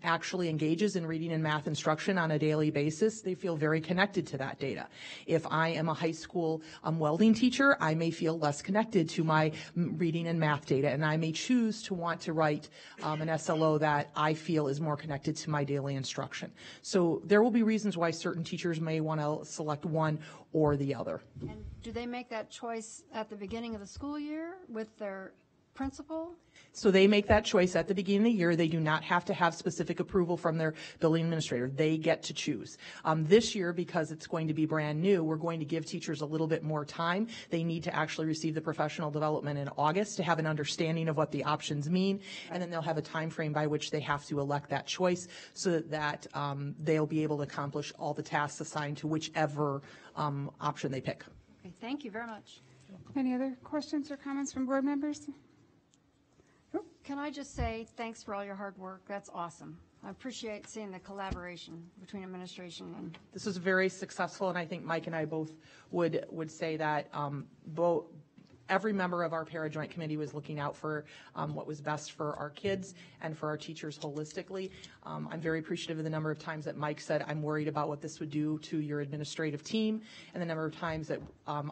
actually engages in reading and math instruction on a daily basis, they feel very connected to that data. If I am a high school welding teacher, I may feel less connected to my reading and math data, and I may choose to want to write an SLO that I feel is more connected to my daily instruction. So there will be reasons why certain teachers may want to select one or the other. And do they make that choice at the beginning of the school year with their principal? So they make that choice at the beginning of the year. They do not have to have specific approval from their building administrator. They get to choose. This year, because it's going to be brand new, we're going to give teachers a little bit more time. They need to actually receive the professional development in August to have an understanding of what the options mean, and then they'll have a time frame by which they have to elect that choice so that they'll be able to accomplish all the tasks assigned to whichever option they pick. Okay, thank you very much. Any other questions or comments from board members? Can I just say thanks for all your hard work? That's awesome. I appreciate seeing the collaboration between administration and. This was very successful, and I think Mike and I both would say that every member of our para-joint committee was looking out for what was best for our kids and for our teachers holistically. I'm very appreciative of the number of times that Mike said, I'm worried about what this would do to your administrative team, and the number of times that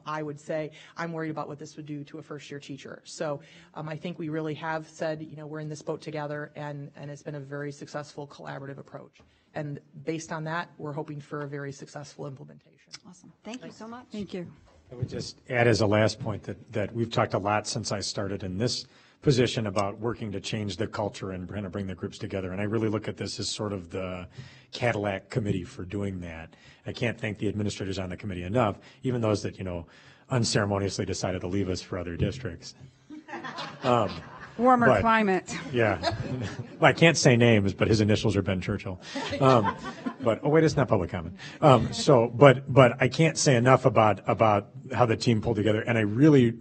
I would say, I'm worried about what this would do to a first-year teacher. So I think we really have said, we're in this boat together, and it's been a very successful collaborative approach. And based on that, we're hoping for a very successful implementation. Awesome. Thank you so much. Thank you. I would just add as a last point that we've talked a lot since I started in this position about working to change the culture and kind of bring the groups together. And I really look at this as sort of the Cadillac committee for doing that. I can't thank the administrators on the committee enough, even those that, unceremoniously decided to leave us for other districts. Warmer climate. Yeah. Well, I can't say names, but his initials are Ben Churchill. It's not public comment. But I can't say enough about how the team pulled together. And I really,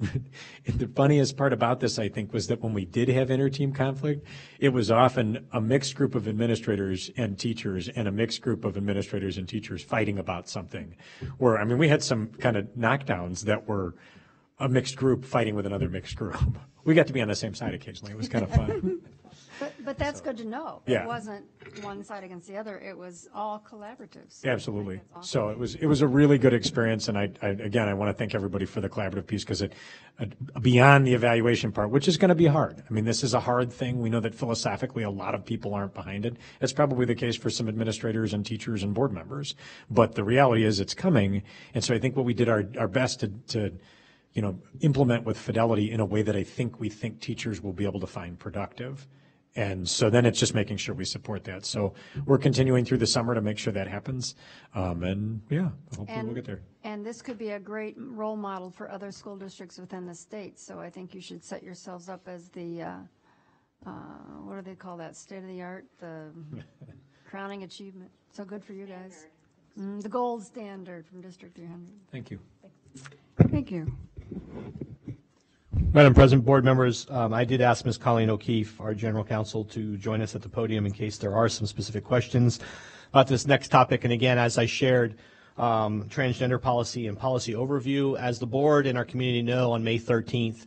the funniest part about this, I think, was that when we did have inter-team conflict, it was often a mixed group of administrators and teachers and a mixed group of administrators and teachers fighting about something. We had some kind of knockdowns that were a mixed group fighting with another mixed group. We got to be on the same side occasionally. It was kind of fun. But that's good to know. Yeah. It wasn't one side against the other. It was all collaborative. So Absolutely. Awesome. So it was a really good experience. And I want to thank everybody for the collaborative piece because beyond the evaluation part, which is going to be hard. This is a hard thing. We know that philosophically a lot of people aren't behind it. That's probably the case for some administrators and teachers and board members. But the reality is it's coming. And so I think what we did our best to implement with fidelity in a way that we think teachers will be able to find productive. And so then it's just making sure we support that. So we're continuing through the summer to make sure that happens. Hopefully we'll get there. And this could be a great role model for other school districts within the state. So I think you should set yourselves up as the, what do they call that, state of the art, the crowning achievement. So good for you guys. The gold standard from District 300. Thank you. Thank you. Madam President, board members, I did ask Ms. Colleen O'Keefe, our general counsel, to join us at the podium in case there are some specific questions about this next topic. And again, as I shared, transgender policy and policy overview, as the board and our community know, on May 13th,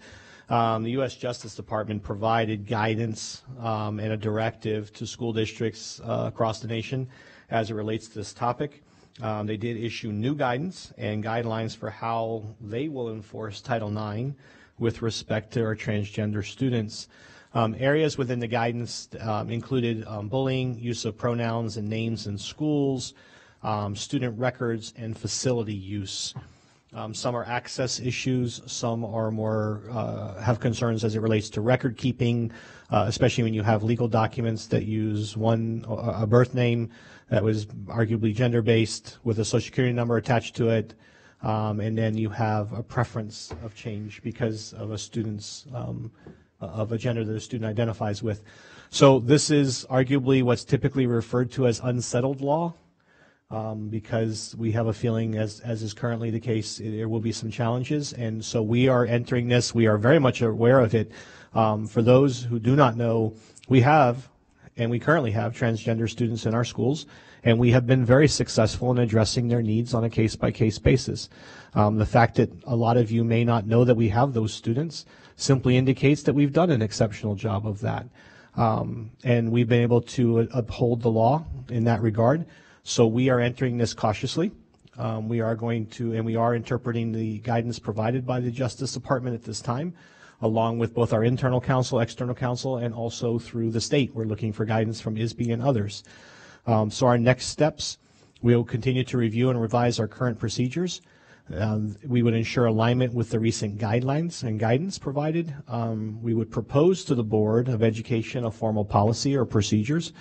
the U.S. Justice Department provided guidance and a directive to school districts across the nation as it relates to this topic. They did issue new guidance and guidelines for how they will enforce Title IX with respect to our transgender students. Areas within the guidance included bullying, use of pronouns and names in schools, student records, and facility use. Some are access issues, some are more have concerns as it relates to record keeping, especially when you have legal documents that use a birth name that was arguably gender-based with a social security number attached to it, and then you have a preference of change because of a student's of a gender that a student identifies with. So this is arguably what's typically referred to as unsettled law, because we have a feeling, as is currently the case, there will be some challenges, and so we are entering this. We are very much aware of it. For those who do not know, we currently have transgender students in our schools, and we have been very successful in addressing their needs on a case-by-case basis. The fact that a lot of you may not know that we have those students simply indicates that we've done an exceptional job of that. And we've been able to uphold the law in that regard. So we are entering this cautiously. We are interpreting the guidance provided by the Justice Department at this time, along with both our internal counsel, external counsel, and also through the state. We're looking for guidance from ISB and others. So our next steps, we'll continue to review and revise our current procedures. We would ensure alignment with the recent guidelines and guidance provided. We would propose to the Board of Education a formal policy or procedures,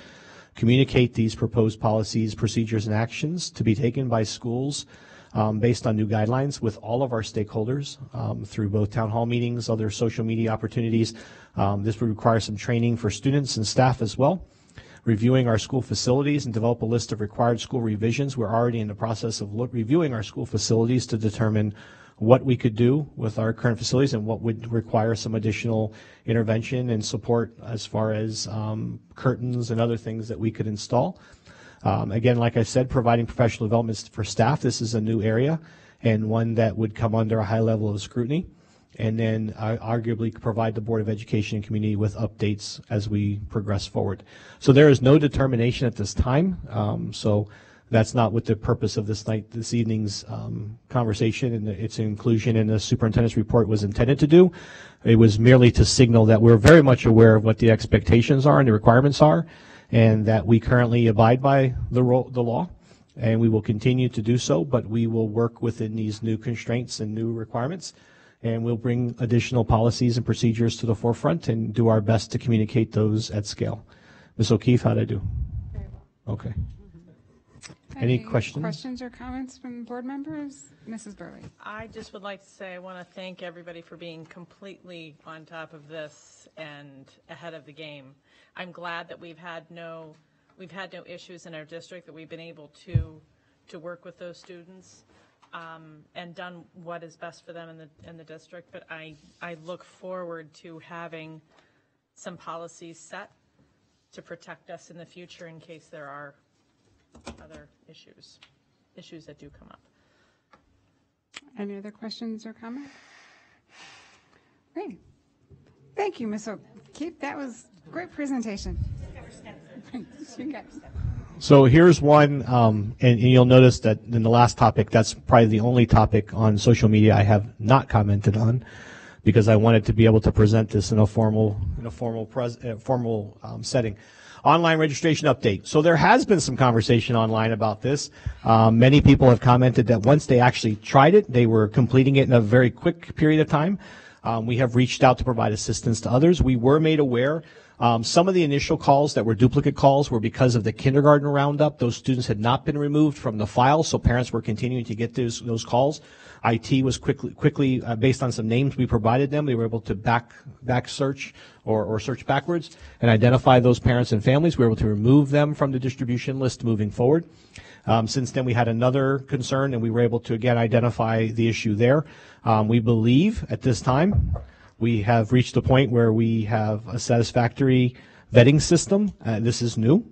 communicate these proposed policies, procedures, and actions to be taken by schools based on new guidelines with all of our stakeholders through both town hall meetings, other social media opportunities. This would require some training for students and staff as well. Reviewing our school facilities and develop a list of required school revisions. We're already in the process of reviewing our school facilities to determine what we could do with our current facilities and what would require some additional intervention and support as far as curtains and other things that we could install. Again, like I said, providing professional development for staff. This is a new area and one that would come under a high level of scrutiny, and then arguably provide the Board of Education and community with updates as we progress forward. So there is no determination at this time. So that's not what the purpose of this evening's conversation and its inclusion in the superintendent's report was intended to do. It was merely to signal that we're very much aware of what the expectations are and the requirements are, and that we currently abide by the law, and we will continue to do so, but we will work within these new constraints and new requirements, and we'll bring additional policies and procedures to the forefront and do our best to communicate those at scale. Ms. O'Keefe, how'd I do? Very well. Okay. Any questions? Questions or comments from board members? Mrs. Burley. I just would like to say I want to thank everybody for being completely on top of this and ahead of the game. I'm glad that we've had no issues in our district, that we've been able to work with those students and done what is best for them in the district. But I look forward to having some policies set to protect us in the future in case there are other issues that do come up. Any other questions or comments? Great. Thank you, Ms. O'Keefe. That was a great presentation. So here's one, and you'll notice that in the last topic, that's probably the only topic on social media I have not commented on, because I wanted to be able to present this in a formal setting. Online registration update. So there has been some conversation online about this. Many people have commented that once they actually tried it, they were completing it in a very quick period of time. We have reached out to provide assistance to others. We were made aware some of the initial calls that were duplicate calls were because of the kindergarten roundup. Those students had not been removed from the file, so parents were continuing to get those calls. IT was quickly based on some names we provided them, they were able to back search or search backwards and identify those parents and families. We were able to remove them from the distribution list moving forward. Since then, we had another concern, and we were able to again identify the issue there. We believe at this time We have reached a point where we have a satisfactory vetting system. This is new.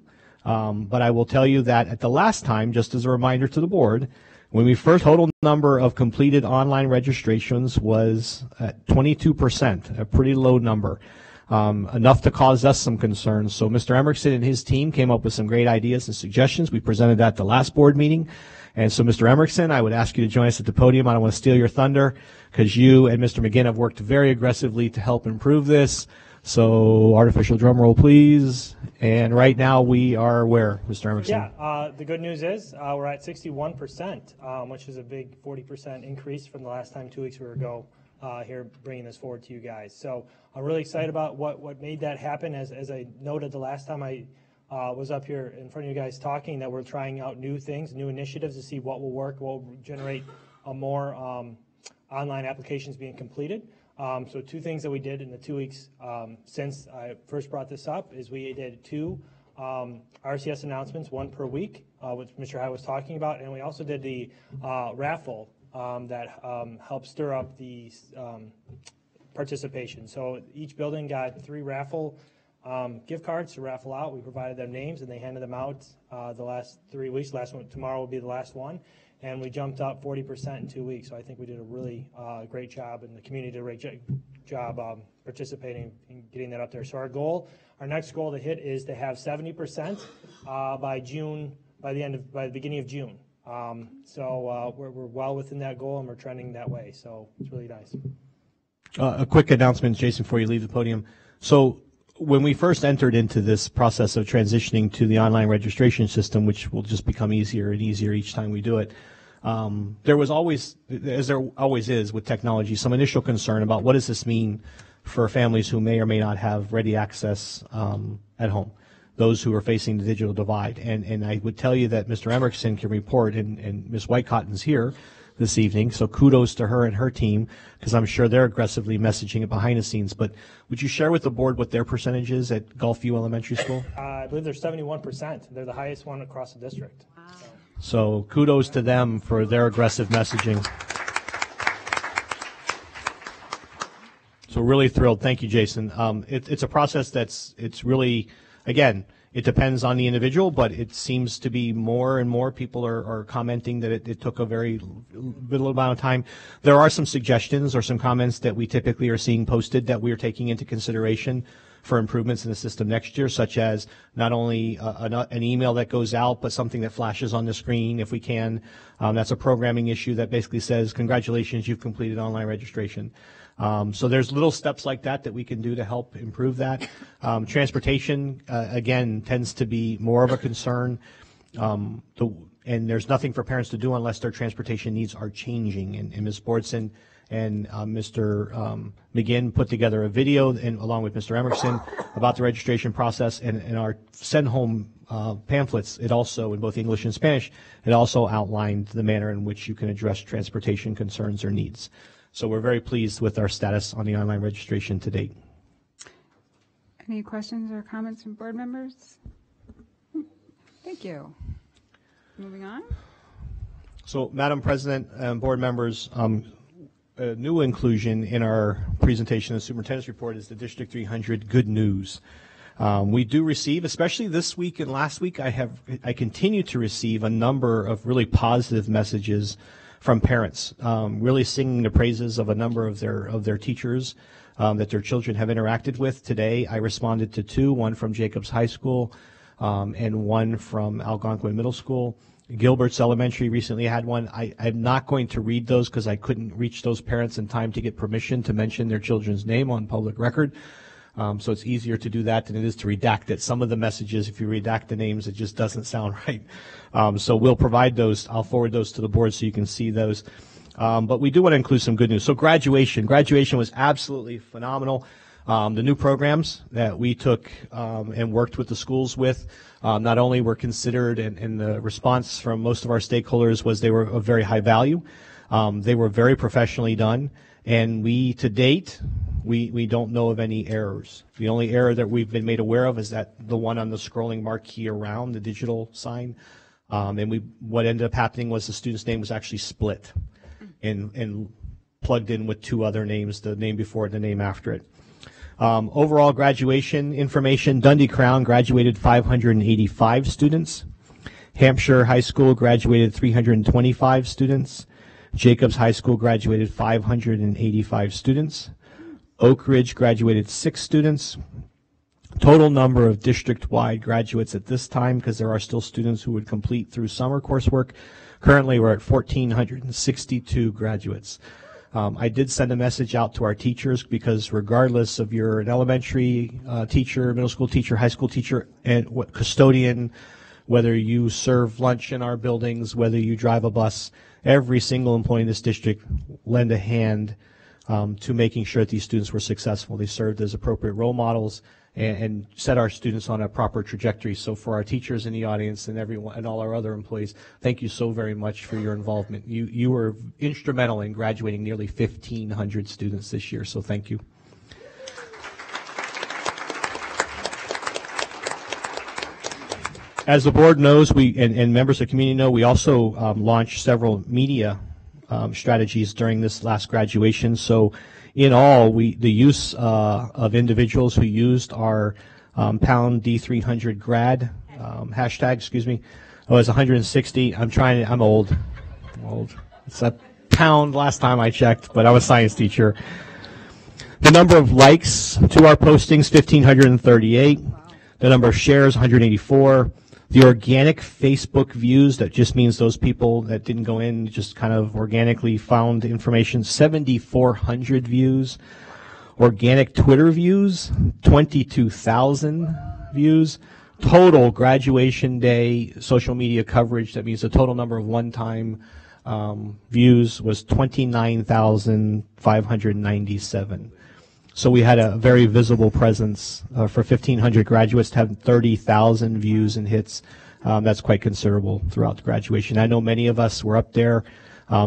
But I will tell you that at the last time, just as a reminder to the board, when we first total number of completed online registrations was at 22%, a pretty low number, enough to cause us some concerns. So Mr. Emmerson and his team came up with some great ideas and suggestions. We presented that at the last board meeting. And so, Mr. Emmerson, I would ask you to join us at the podium. I don't want to steal your thunder because you and Mr. McGinn have worked very aggressively to help improve this. So, artificial drum roll, please. And right now we are where, Mr. Emerson? Yeah, the good news is we're at 61%, which is a big 40% increase from the last time 2 weeks ago here bringing this forward to you guys. So I'm really excited about what made that happen. As I noted the last time I was up here in front of you guys talking, that we're trying out new things, new initiatives to see what will work, what will generate more online applications being completed. So two things that we did in the 2 weeks since I first brought this up is we did 2 RCS announcements, 1 per week, which Mr. Hyde was talking about, and we also did the raffle that helped stir up the participation. So each building got 3 raffle gift cards to raffle out. We provided them names, and they handed them out the last 3 weeks. Last one, tomorrow will be the last one. And we jumped up 40% in 2 weeks. So I think we did a really great job, and the community did a great job participating in getting that up there. So our next goal to hit is to have 70% by the beginning of June. So we're well within that goal, and we're trending that way. So it's really nice. A quick announcement, Jason, before you leave the podium. So when we first entered into this process of transitioning to the online registration system, which will just become easier and easier each time we do it, there was always, as there always is with technology, some initial concern about what does this mean for families who may or may not have ready access at home, those who are facing the digital divide. And I would tell you that Mr. Emerson can report, and Ms. Whitecotton's here this evening, so kudos to her and her team, because I'm sure they're aggressively messaging it behind the scenes. But would you share with the board what their percentage is at Gulfview Elementary School? I believe they're 71%. They're the highest one across the district. Wow. So kudos to them for their aggressive messaging. So really thrilled. Thank you, Jason. It's a process it's really, again, it depends on the individual, but it seems to be more and more people are commenting that it took a very little amount of time. There are some suggestions or some comments that we typically are seeing posted that we are taking into consideration for improvements in the system next year, such as not only an email that goes out, but something that flashes on the screen if we can. That's a programming issue that basically says, congratulations, you've completed online registration. So there's little steps like that we can do to help improve that. Transportation, again, tends to be more of a concern. And there's nothing for parents to do unless their transportation needs are changing. And Ms. Bordson and Mr. McGinn put together a video, along with Mr. Emerson, about the registration process. And our Send Home pamphlets, it also, in both English and Spanish, it also outlined the manner in which you can address transportation concerns or needs. So we're very pleased with our status on the online registration to date. Any questions or comments from board members? Thank you. Moving on. So, Madam President and board members, a new inclusion in our presentation of the superintendent's report is the District 300 Good News. We do receive, especially this week and last week, I continue to receive a number of really positive messages from parents, really singing the praises of a number of their teachers that their children have interacted with. Today, I responded to 2, one from Jacobs High School and one from Algonquin Middle School. Gilbert's Elementary recently had one. I'm not going to read those because I couldn't reach those parents in time to get permission to mention their children's name on public record. So it's easier to do that than it is to redact it. Some of the messages, if you redact the names, it just doesn't sound right. So we'll provide those. I'll forward those to the board so you can see those. But we do want to include some good news. So graduation was absolutely phenomenal. The new programs that we took and worked with the schools with not only were considered, and the response from most of our stakeholders was they were of very high value. They were very professionally done. And we, to date, we don't know of any errors. The only error that we've been made aware of is that the one on the scrolling marquee around the digital sign. And what ended up happening was the student's name was actually split. And plugged in with two other names, the name before it, the name after it. Overall graduation information, Dundee Crown graduated 585 students. Hampshire High School graduated 325 students. Jacobs High School graduated 585 students. Oak Ridge graduated 6 students. Total number of district-wide graduates at this time, because there are still students who would complete through summer coursework. Currently, we're at 1,462 graduates. I did send a message out to our teachers, because regardless of you're an elementary teacher, middle school teacher, high school teacher, and custodian, whether you serve lunch in our buildings, whether you drive a bus, every single employee in this district lend a hand to making sure that these students were successful. They served as appropriate role models and set our students on a proper trajectory. So for our teachers in the audience and everyone and all our other employees, thank you so very much for your involvement. You were instrumental in graduating nearly 1,500 students this year, so thank you. As the board knows, and members of the community know, we also launched several media strategies during this last graduation. So in all, the use of individuals who used our pound D300 grad hashtag, was 160. I'm old. It's a pound last time I checked, but I'm a science teacher. The number of likes to our postings, 1,538. The number of shares, 184. The organic Facebook views, that just means those people that didn't go in, just kind of organically found information, 7,400 views. Organic Twitter views, 22,000 views. Total graduation day social media coverage, that means the total number of one-time views, was 29,597. So we had a very visible presence for 1,500 graduates to have 30,000 views and hits. That's quite considerable throughout the graduation. I know many of us were up there.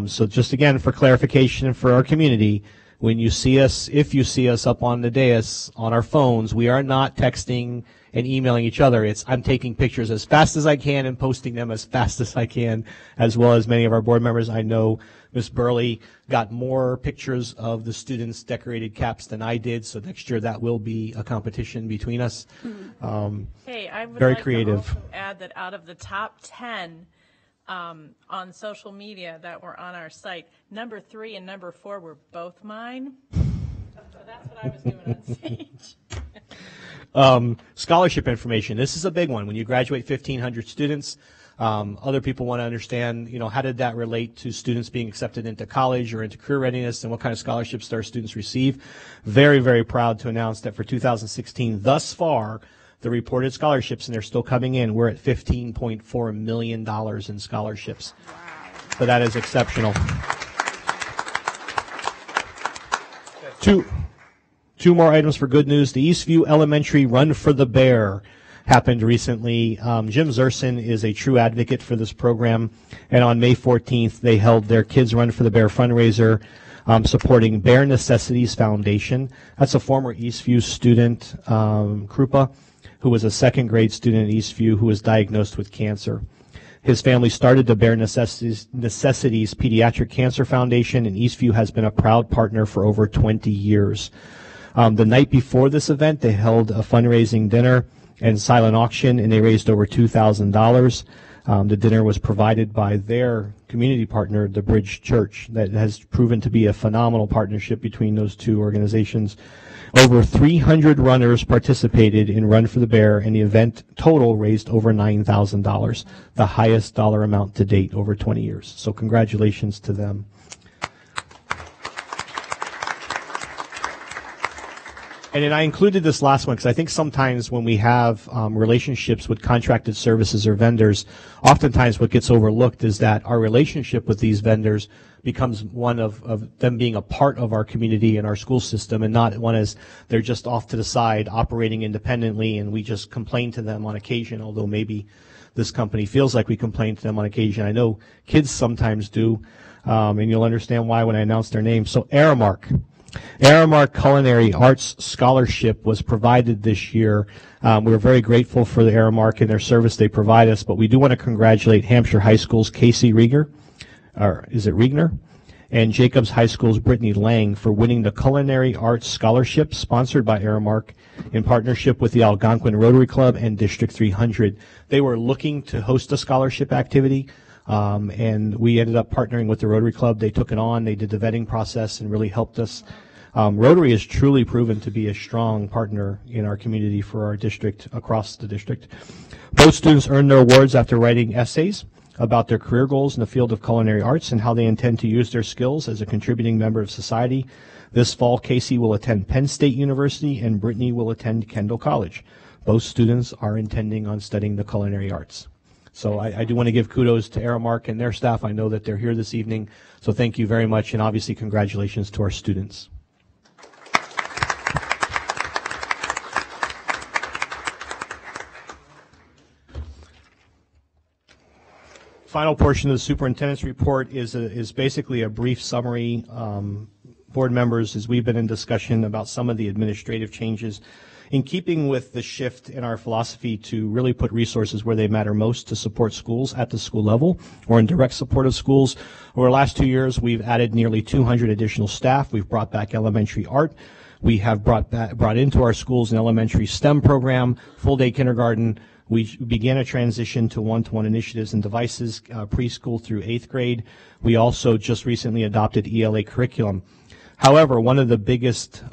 So just again, for clarification for our community, when you see us, if you see us up on the dais on our phones, we are not texting and emailing each other. It's I'm taking pictures as fast as I can and posting them as fast as I can, as well as many of our board members. I know Ms. Burley got more pictures of the students' decorated caps than I did, so next year that will be a competition between us. Hey, I would very like creative. to also add that out of the top 10 on social media that were on our site, number 3 and number 4 were both mine. So that's what I was doing on stage. Scholarship information. This is a big one. When you graduate 1,500 students, other people want to understand, how did that relate to students being accepted into college or into career readiness, and what kind of scholarships do our students receive? Very, very proud to announce that for 2016, thus far, the reported scholarships, and they're still coming in, we're at $15.4 million in scholarships. Wow. So that is exceptional. Two more items for good news. The Eastview Elementary Run for the Bear happened recently. Jim Zerson is a true advocate for this program, and on May 14th, they held their Kids Run for the Bear fundraiser supporting Bear Necessities Foundation. That's a former Eastview student, Krupa, who was a second grade student at Eastview who was diagnosed with cancer. His family started the Bear Necessities Pediatric Cancer Foundation, and Eastview has been a proud partner for over 20 years. The night before this event, they held a fundraising dinner and silent auction, and they raised over $2,000. The dinner was provided by their community partner, the Bridge Church, that has proven to be a phenomenal partnership between those two organizations. Over 300 runners participated in Run for the Bear, and the event total raised over $9,000, the highest dollar amount to date over 20 years. So congratulations to them. And then I included this last one because I think sometimes when we have relationships with contracted services or vendors, oftentimes what gets overlooked is that our relationship with these vendors becomes one of them being a part of our community and our school system, and not one as they're just off to the side operating independently and we just complain to them on occasion, although maybe this company feels like we complain to them on occasion. I know kids sometimes do, and you'll understand why when I announce their name. So Aramark. Aramark Culinary Arts Scholarship was provided this year. We're very grateful for the Aramark and their service they provide us, but we do want to congratulate Hampshire High School's Casey Rieger, or is it Riegner, and Jacobs High School's Brittany Lang for winning the Culinary Arts Scholarship sponsored by Aramark in partnership with the Algonquin Rotary Club and District 300. They were looking to host a scholarship activity, and we ended up partnering with the Rotary Club. They took it on, they did the vetting process, and really helped us. Rotary has truly proven to be a strong partner in our community for our district, across the district. Both students earned their awards after writing essays about their career goals in the field of culinary arts and how they intend to use their skills as a contributing member of society. This fall, Casey will attend Penn State University and Brittany will attend Kendall College. Both students are intending on studying the culinary arts. So I do want to give kudos to Aramark and their staff. I know that they're here this evening, so thank you very much, and obviously congratulations to our students. Final portion of the superintendent's report is basically a brief summary. Board members, as we've been in discussion about some of the administrative changes, in keeping with the shift in our philosophy to really put resources where they matter most to support schools at the school level or in direct support of schools. Over the last 2 years, we've added nearly 200 additional staff. We've brought back elementary art. We have brought into our schools an elementary STEM program, full-day kindergarten. We began a transition to one-to-one initiatives and devices, preschool through 8th grade. We also just recently adopted ELA curriculum. However, one of the biggest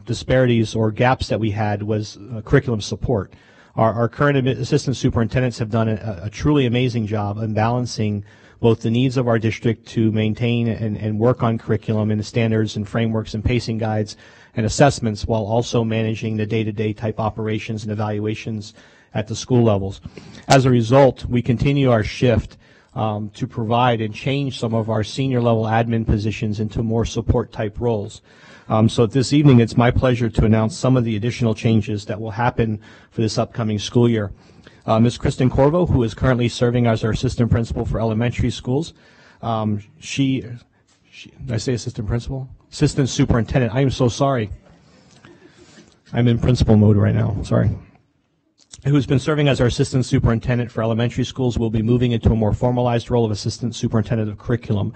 disparities or gaps that we had was curriculum support. Our current assistant superintendents have done a truly amazing job in balancing both the needs of our district to maintain and work on curriculum and the standards and frameworks and pacing guides and assessments, while also managing the day-to-day type operations and evaluations at the school levels. As a result, we continue our shift to provide and change some of our senior level admin positions into more support type roles. So this evening, it's my pleasure to announce some of the additional changes that will happen for this upcoming school year. Ms. Kristen Corvo, who is currently serving as our assistant principal for elementary schools, did I say assistant principal? Assistant superintendent. I am so sorry. I'm in principal mode right now. Sorry. Who's been serving as our assistant superintendent for elementary schools, will be moving into a more formalized role of assistant superintendent of curriculum.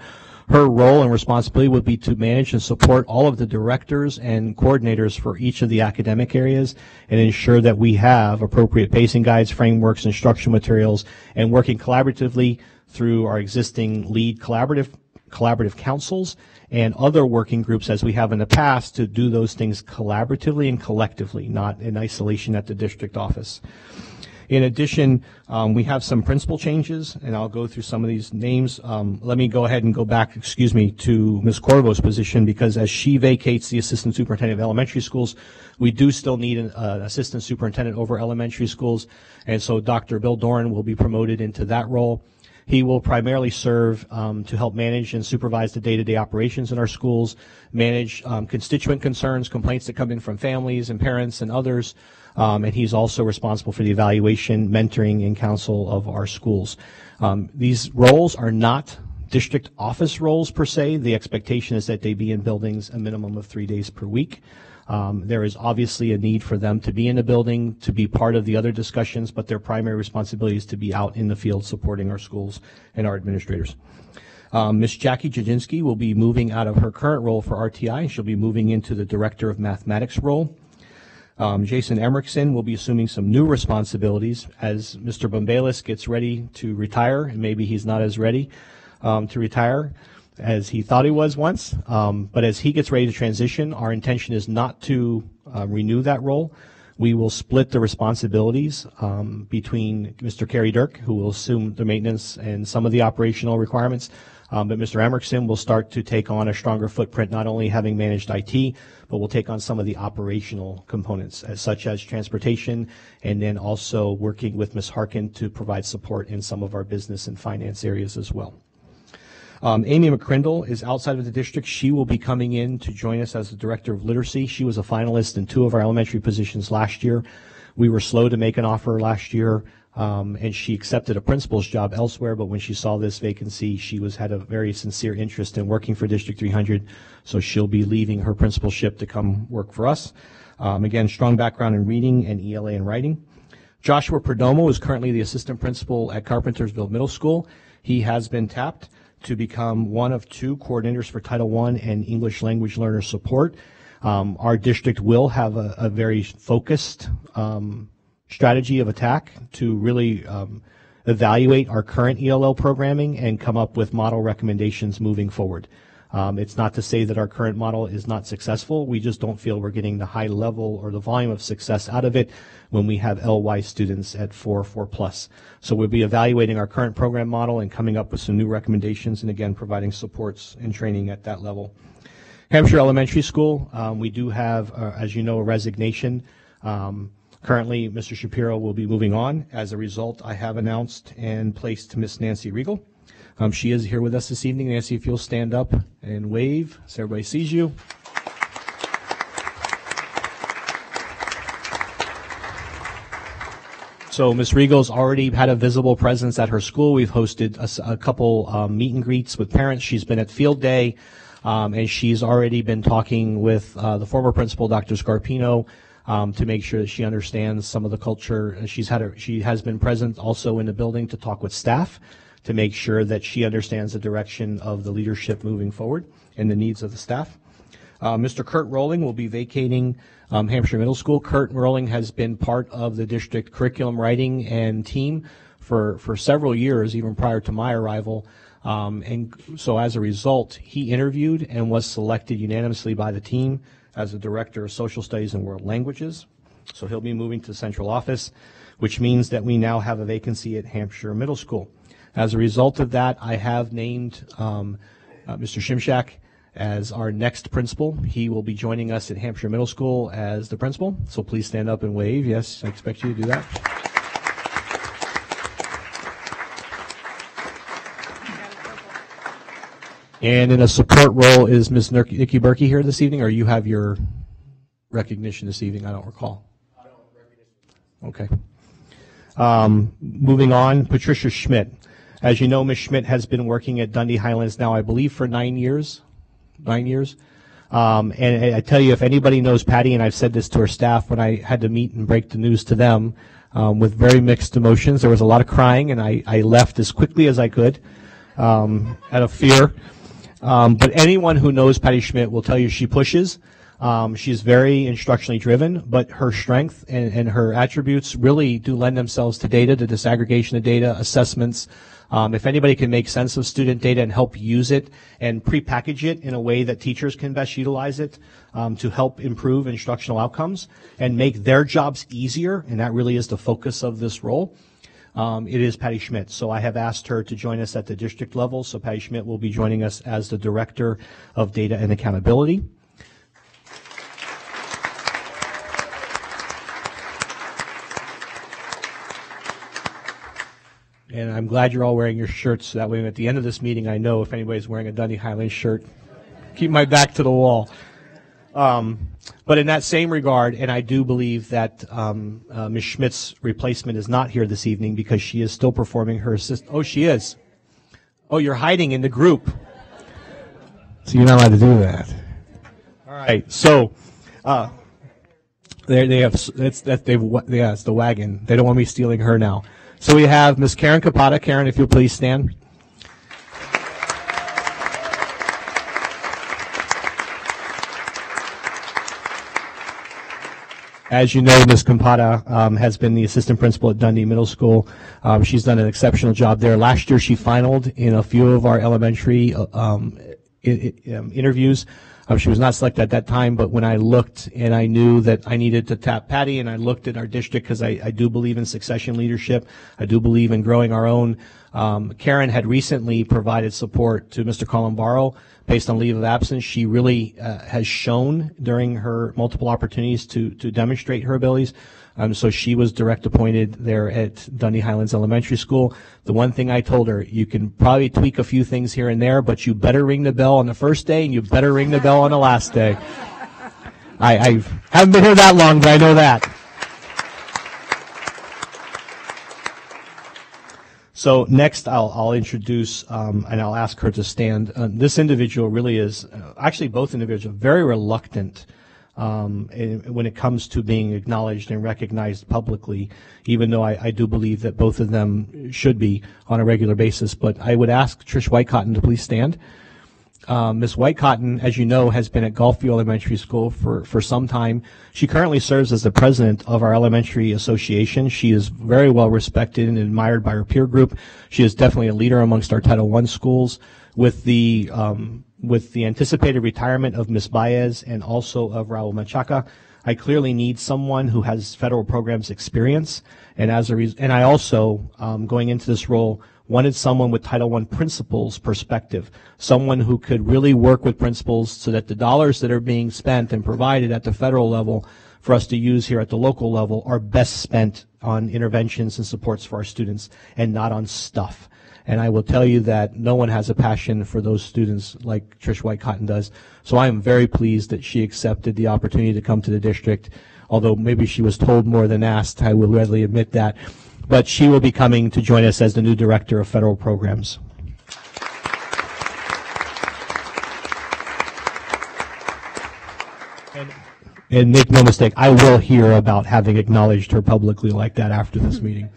Her role and responsibility would be to manage and support all of the directors and coordinators for each of the academic areas and ensure that we have appropriate pacing guides, frameworks, instructional materials, and working collaboratively through our existing lead collaborative councils and other working groups as we have in the past to do those things collaboratively and collectively, not in isolation at the district office. In addition, we have some principal changes, and I'll go through some of these names. Let me go ahead and go back, to Ms. Corvo's position, because as she vacates the assistant superintendent of elementary schools, we do still need an assistant superintendent over elementary schools, and so Dr. Bill Doran will be promoted into that role. He will primarily serve to help manage and supervise the day-to-day operations in our schools, manage constituent concerns, complaints that come in from families and parents and others, and he's also responsible for the evaluation, mentoring, and counsel of our schools. These roles are not district office roles per se. The expectation is that they be in buildings a minimum of 3 days per week. There is obviously a need for them to be in the building, to be part of the other discussions, but their primary responsibility is to be out in the field supporting our schools and our administrators. Ms. Jackie Jajinski will be moving out of her current role for RTI. She'll be moving into the Director of Mathematics role. Jason Emrickson will be assuming some new responsibilities as Mr. Bombalis gets ready to retire, and maybe he's not as ready to retire as he thought he was once. But as he gets ready to transition, our intention is not to renew that role. We will split the responsibilities between Mr. Kerry Dirk, who will assume the maintenance and some of the operational requirements, but Mr. Emrickson will start to take on a stronger footprint, not only having managed IT, but will take on some of the operational components, such as transportation, and then also working with Ms. Harkin to provide support in some of our business and finance areas as well. Amy McCrindle is outside of the district. She will be coming in to join us as the Director of Literacy. She was a finalist in 2 of our elementary positions last year. We were slow to make an offer last year, and she accepted a principal's job elsewhere, but when she saw this vacancy, she had a very sincere interest in working for District 300, so she'll be leaving her principalship to come work for us. Again, strong background in reading and ELA and writing. Joshua Perdomo is currently the assistant principal at Carpentersville Middle School. He has been tapped to become one of 2 coordinators for Title I and English language learner support. Our district will have a very focused strategy of attack to really evaluate our current ELL programming and come up with model recommendations moving forward. It's not to say that our current model is not successful. We just don't feel we're getting the high level or the volume of success out of it when we have LY students at 4+. So we'll be evaluating our current program model and coming up with some new recommendations and again providing supports and training at that level. Hampshire Elementary School, we do have, as you know, a resignation. Currently, Mr. Shapiro will be moving on. As a result, I have announced and placed Miss Nancy Regal. She is here with us this evening. Nancy, if you'll stand up and wave so everybody sees you. So Ms. Regal's already had a visible presence at her school. We've hosted a couple meet and greets with parents. She's been at Field Day, and she's already been talking with the former principal, Dr. Scarpino, to make sure that she understands some of the culture. She has been present also in the building to talk with staff to make sure that she understands the direction of the leadership moving forward and the needs of the staff. Mr. Kurt Rolling will be vacating Hampshire Middle School. Kurt Rolling has been part of the district curriculum writing and team for several years, even prior to my arrival. And so as a result, he interviewed and was selected unanimously by the team as the Director of Social Studies and World Languages. So he'll be moving to the central office, which means that we now have a vacancy at Hampshire Middle School. As a result of that, I have named Mr. Shimshak as our next principal. He will be joining us at Hampshire Middle School as the principal. So please stand up and wave. Yes, I expect you to do that. And in a support role, is Ms. Nikki Berkey here this evening, or you have your recognition this evening? I don't recall. Okay. Moving on, Patricia Schmidt. As you know, Ms. Schmidt has been working at Dundee Highlands now, I believe, for 9 years. 9 years. And I tell you, if anybody knows Patty, and I've said this to her staff when I had to meet and break the news to them, with very mixed emotions. There was a lot of crying, and I left as quickly as I could out of fear. But anyone who knows Patty Schmidt will tell you she pushes. She's very instructionally driven, but her strength and her attributes really do lend themselves to data, to disaggregation of data, assessments. If anybody can make sense of student data and help use it and prepackage it in a way that teachers can best utilize it to help improve instructional outcomes and make their jobs easier, and that really is the focus of this role, it is Patty Schmidt. So I have asked her to join us at the district level. So Patty Schmidt will be joining us as the Director of Data and Accountability. And I'm glad you're all wearing your shirts, so that way at the end of this meeting I know if anybody's wearing a Dundee Highlands shirt. Keep my back to the wall. But in that same regard, and I do believe that Ms. Schmidt's replacement is not here this evening because she is still performing her Oh, she is. Oh, you're hiding in the group. So you're not allowed to do that. All right. So they have it's the wagon. They don't want me stealing her now. So we have Ms. Karen Capata. Karen, if you'll please stand. As you know, Ms. Capata has been the assistant principal at Dundee Middle School. She's done an exceptional job there. Last year she finaled in a few of our elementary interviews. She was not selected at that time, but when I looked and I knew that I needed to tap Patty, and I looked at our district because I do believe in succession leadership. I do believe in growing our own. Karen had recently provided support to Mr. Columbaro based on leave of absence. She really has shown during her multiple opportunities to demonstrate her abilities. So she was direct appointed there at Dundee Highlands Elementary School. The one thing I told her, you can probably tweak a few things here and there, but you better ring the bell on the first day and you better ring the bell on the last day. I haven't been here that long, but I know that. So next I'll introduce, and I'll ask her to stand. This individual really is, actually both individuals, very reluctant and when it comes to being acknowledged and recognized publicly, even though I do believe that both of them should be on a regular basis. But I would ask Trish Whitecotton to please stand. Ms. Whitecotton, as you know, has been at Gulfview Elementary School for some time. She currently serves as the president of our elementary association. She is very well respected and admired by her peer group. She is definitely a leader amongst our Title I schools. With the anticipated retirement of Ms. Baez and also of Raul Machaca, I clearly need someone who has federal programs experience. And and I also, going into this role, wanted someone with Title I principals perspective, someone who could really work with principals so that the dollars that are being spent and provided at the federal level for us to use here at the local level are best spent on interventions and supports for our students and not on stuff. And I will tell you that no one has a passion for those students like Trish Whitecotton does. So I am very pleased that she accepted the opportunity to come to the district, although maybe she was told more than asked. I will readily admit that. But she will be coming to join us as the new director of federal programs. And make no mistake, I will hear about having acknowledged her publicly like that after this meeting.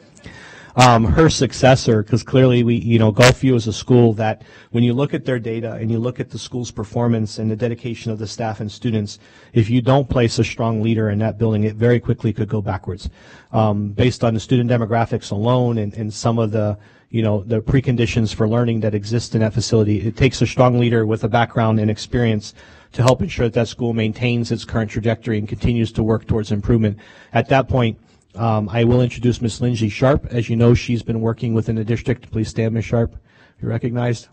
Her successor, because clearly Gulfview is a school that when you look at their data and you look at the school's performance and the dedication of the staff and students, if you don't place a strong leader in that building, it very quickly could go backwards. Based on the student demographics alone and some of the preconditions for learning that exist in that facility, it takes a strong leader with a background and experience to help ensure that school maintains its current trajectory and continues to work towards improvement. At that point, I will introduce Ms. Lindsay Sharp. As you know, she's been working within the district. Please stand, Ms. Sharp. You're recognized.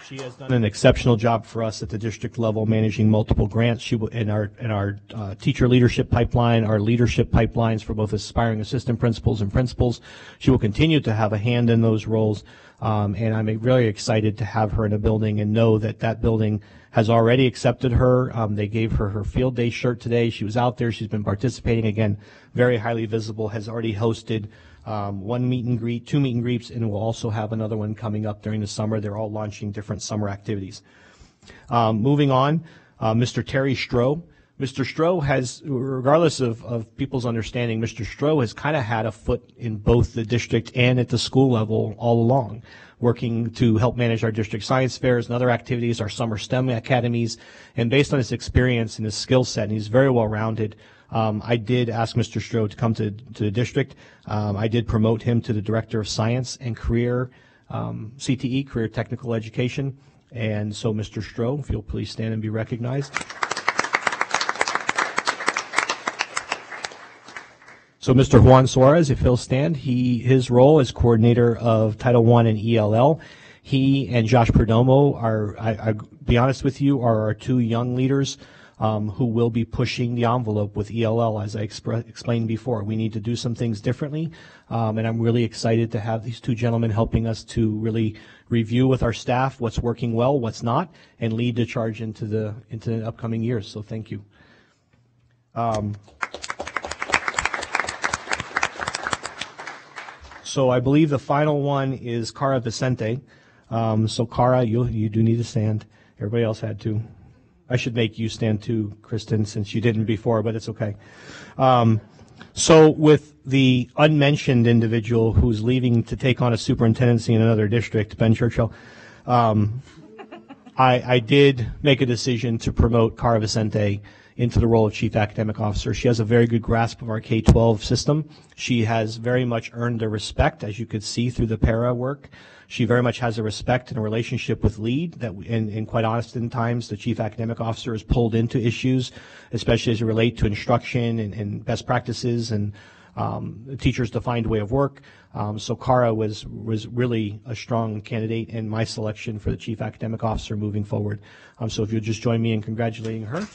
She has done an exceptional job for us at the district level, managing multiple grants. She will, in our teacher leadership pipeline, our leadership pipelines for both aspiring assistant principals and principals. She will continue to have a hand in those roles, and I'm really excited to have her in a building and know that that building has already accepted her. They gave her her field day shirt today. She was out there. She's been participating again, very highly visible, has already hosted one meet and greet, 2 meet and greets, and we'll also have another one coming up during the summer. They're all launching different summer activities. Moving on, Mr. Terry Stroh. Mr. Stroh has, regardless of people's understanding, Mr. Stroh has kind of had a foot in both the district and at the school level all along, working to help manage our district science fairs and other activities, our summer STEM academies, and based on his experience and his skill set, and he's very well rounded. I did ask Mr. Stroh to come to the district. I did promote him to the Director of Science and Career, CTE, Career Technical Education. And so, Mr. Stroh, if you'll please stand and be recognized. So, Mr. Juan Suarez, if he'll stand, his role as coordinator of Title I and ELL. He and Josh Perdomo are, I'll be honest with you, are our 2 young leaders who will be pushing the envelope with ELL, as I explained before. We need to do some things differently, and I'm really excited to have these 2 gentlemen helping us to really review with our staff what's working well, what's not, and lead the charge into the upcoming years. So thank you. So I believe the final one is Cara Vicente. So Cara, you do need to stand. Everybody else had to. I should make you stand too, Kristen, since you didn't before, but it's okay. So with the unmentioned individual who's leaving to take on a superintendency in another district, Ben Churchill, I did make a decision to promote Cara Vicente into the role of Chief Academic Officer. She has a very good grasp of our K-12 system. She has very much earned a respect, as you could see through the para work. She very much has a respect and a relationship with LEAD that, and quite oftentimes, the Chief Academic Officer is pulled into issues, especially as it relates to instruction and best practices and teachers' defined way of work. So Cara was really a strong candidate in my selection for the Chief Academic Officer moving forward. So if you'll just join me in congratulating her.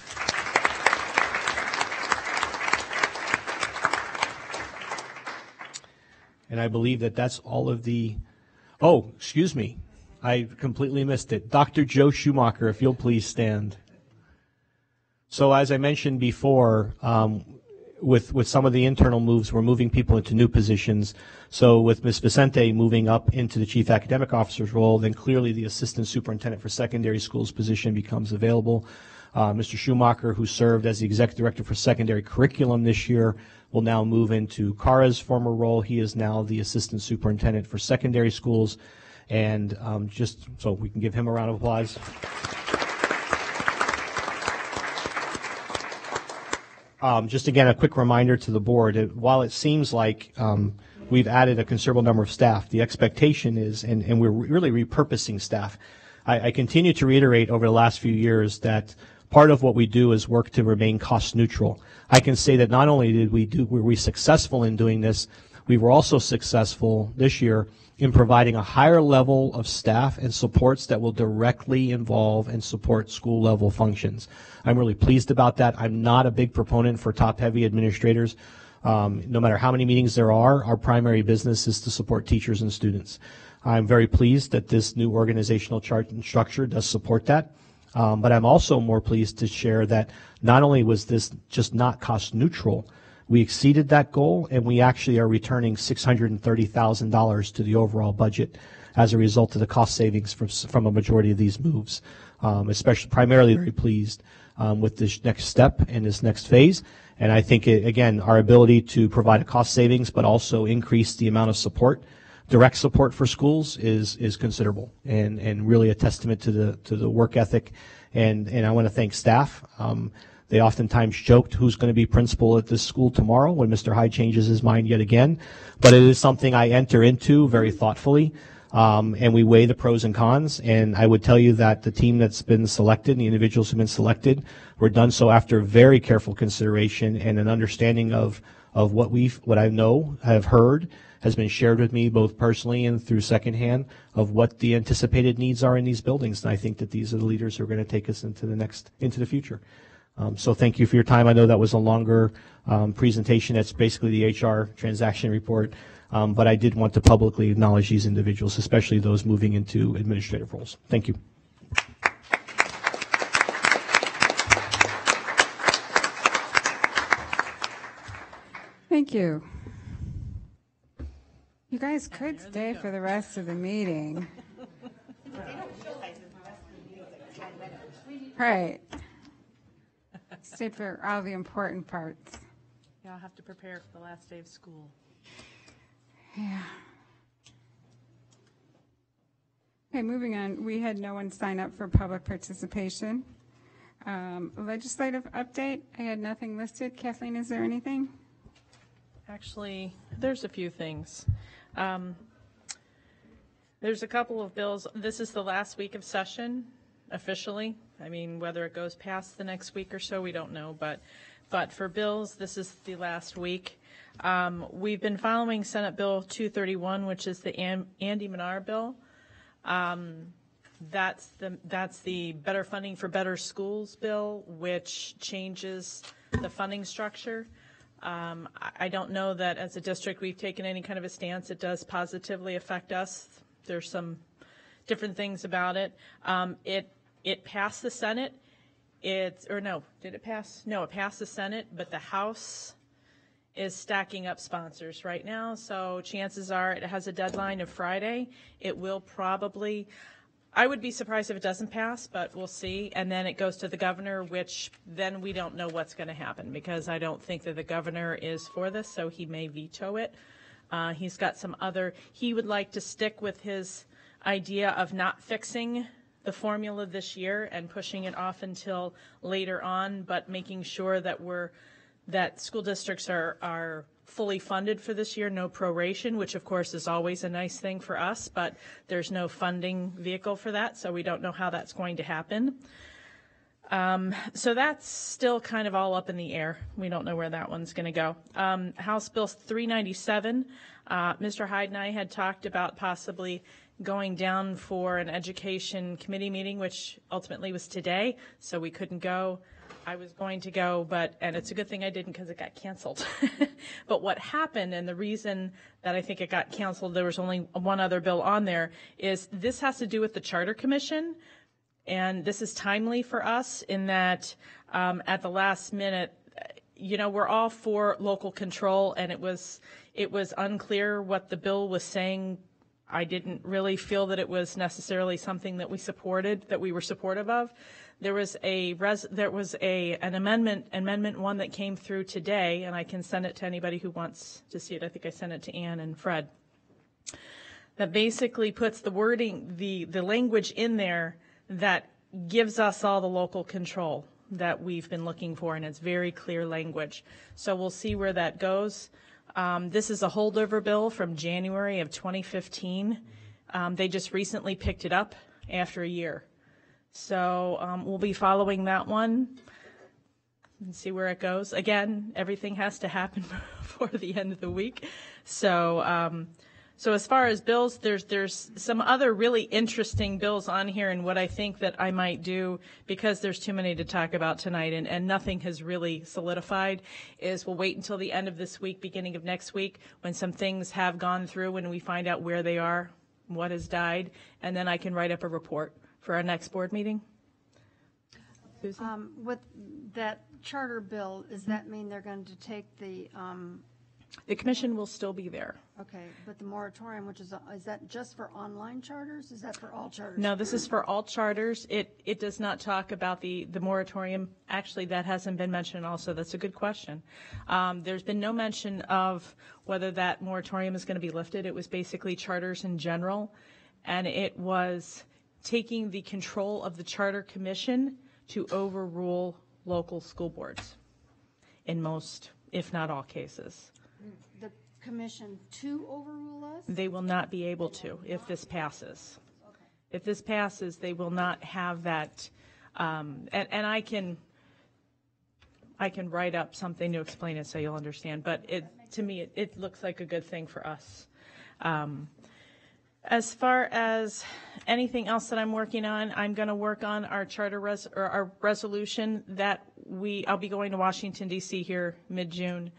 And I believe that that's all of the, oh, excuse me, I completely missed it. Dr. Joe Schumacher, if you'll please stand. So as I mentioned before, with some of the internal moves, we're moving people into new positions. So with Ms. Vicente moving up into the Chief Academic Officer's role, then clearly the Assistant Superintendent for Secondary Schools position becomes available. Mr. Schumacher, who served as the Executive Director for Secondary Curriculum this year, will now move into Kara's former role. He is now the Assistant Superintendent for Secondary Schools. And just so we can give him a round of applause. Just again, a quick reminder to the board, while it seems like we've added a considerable number of staff, the expectation is, and we're really repurposing staff. I continue to reiterate over the last few years that part of what we do is work to remain cost neutral. I can say that not only were we successful in doing this, we were also successful this year in providing a higher level of staff and supports that will directly involve and support school level functions. I'm really pleased about that. I'm not a big proponent for top-heavy administrators. No matter how many meetings there are, our primary business is to support teachers and students. I'm very pleased that this new organizational chart and structure does support that. But I'm also more pleased to share that not only was this just not cost neutral, we exceeded that goal, and we actually are returning $630,000 to the overall budget as a result of the cost savings from a majority of these moves. Especially, primarily very pleased with this next step and this next phase. And I think, again, our ability to provide a cost savings but also increase the amount of support, direct support for schools is considerable and really a testament to the work ethic. And I want to thank staff. They oftentimes joked who's going to be principal at this school tomorrow when Mr. Hyde changes his mind yet again. But it is something I enter into very thoughtfully, and we weigh the pros and cons. And I would tell you that the team that's been selected, the individuals who've been selected, were done so after very careful consideration and an understanding of what I know, have heard, has been shared with me both personally and through secondhand of what the anticipated needs are in these buildings. And I think that these are the leaders who are going to take us into the future. So thank you for your time. I know that was a longer presentation. That's basically the HR transaction report. But I did want to publicly acknowledge these individuals, especially those moving into administrative roles. Thank you. Thank you. You guys could stay for the rest of the meeting. Right. Stay for all the important parts. Yeah, I'll have to prepare for the last day of school. Yeah. Okay, moving on. We had no one sign up for public participation. Legislative update. I had nothing listed. Kathleen, is there anything? Actually, there's a few things. There's a couple of bills. This is the last week of session officially. I mean, whether it goes past the next week or so, we don't know. But for bills, this is the last week. We've been following Senate Bill 231, which is the Andy Minar bill. That's the Better Funding for Better Schools bill, which changes the funding structure. I don't know that as a district we've taken any kind of a stance. It does positively affect us. There's some different things about it. It passed the Senate. Did it pass? No, it passed the Senate, but the House is stacking up sponsors right now. So chances are it has a deadline of Friday. It will probably, I would be surprised if it doesn't pass, but we'll see. And then it goes to the governor, which then we don't know what's going to happen because I don't think that the governor is for this, so he may veto it. He's got he would like to stick with his idea of not fixing the formula this year and pushing it off until later on, but making sure that school districts are fully funded for this year, no proration, which of course is always a nice thing for us, but there's no funding vehicle for that, so we don't know how that's going to happen. So that's still kind of all up in the air. We don't know where that one's going to go. House Bill 397, Mr. Hyde and I had talked about possibly going down for an education committee meeting, which ultimately was today, so we couldn't go. I was going to go, and it's a good thing I didn't because it got canceled. But what happened, and the reason that I think it got canceled, there was only one other bill on there, is this has to do with the Charter Commission. And this is timely for us in that at the last minute, we're all for local control, and it was unclear what the bill was saying. I didn't really feel that it was necessarily something that we were supportive of. There was an amendment 1 that came through today, and I can send it to anybody who wants to see it. I think I sent it to Ann and Fred. That basically puts the wording, the language in there that gives us all the local control that we've been looking for, and it's very clear language. So we'll see where that goes. This is a holdover bill from January of 2015. They just recently picked it up after a year. So we'll be following that one and see where it goes. Again, everything has to happen before the end of the week. So so as far as bills, there's some other really interesting bills on here, and what I think that I might do, because there's too many to talk about tonight and nothing has really solidified, is we'll wait until the end of this week, beginning of next week, when some things have gone through, when we find out where they are, what has died, and then I can write up a report for our next board meeting. Susan? With that charter bill, does that mean they're going to take the commission will still be there. Okay, but the moratorium, which is that just for online charters? Is that for all charters? No, this is for all charters. It does not talk about the moratorium. Actually, that hasn't been mentioned also. That's a good question. There's been no mention of whether that moratorium is going to be lifted. It was basically charters in general, and it was taking the control of the charter commission to overrule local school boards in most, if not all, cases. The commission to overrule us? They will not be able to if this passes. Okay. If this passes, they will not have that. And I can write up something to explain it so you'll understand. But to me, it looks like a good thing for us. As far as anything else that I'm working on, I'm going to work on our charter our resolution that I'll be going to Washington, D.C. here mid-June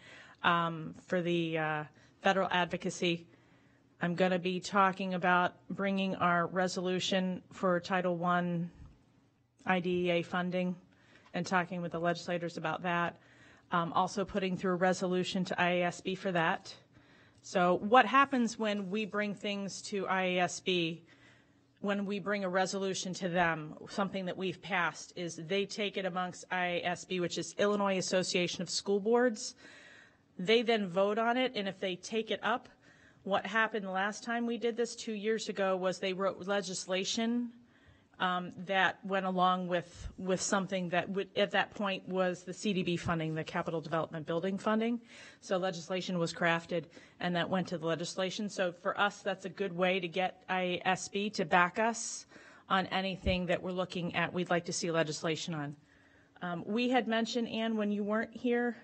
for the federal advocacy. I'm going to be talking about bringing our resolution for Title I IDEA funding and talking with the legislators about that. Also putting through a resolution to IASB for that. So what happens when we bring things to IASB, when we bring a resolution to them, something that we've passed, is they take it amongst IASB, which is Illinois Association of School Boards. They then vote on it, and if they take it up, what happened the last time we did this 2 years ago was they wrote legislation that went along with something that at that point was the CDB funding, the Capital Development Building funding. So legislation was crafted, and that went to the legislation. So for us, that's a good way to get IASB to back us on anything that we're looking at we'd like to see legislation on. We had mentioned, Ann, when you weren't here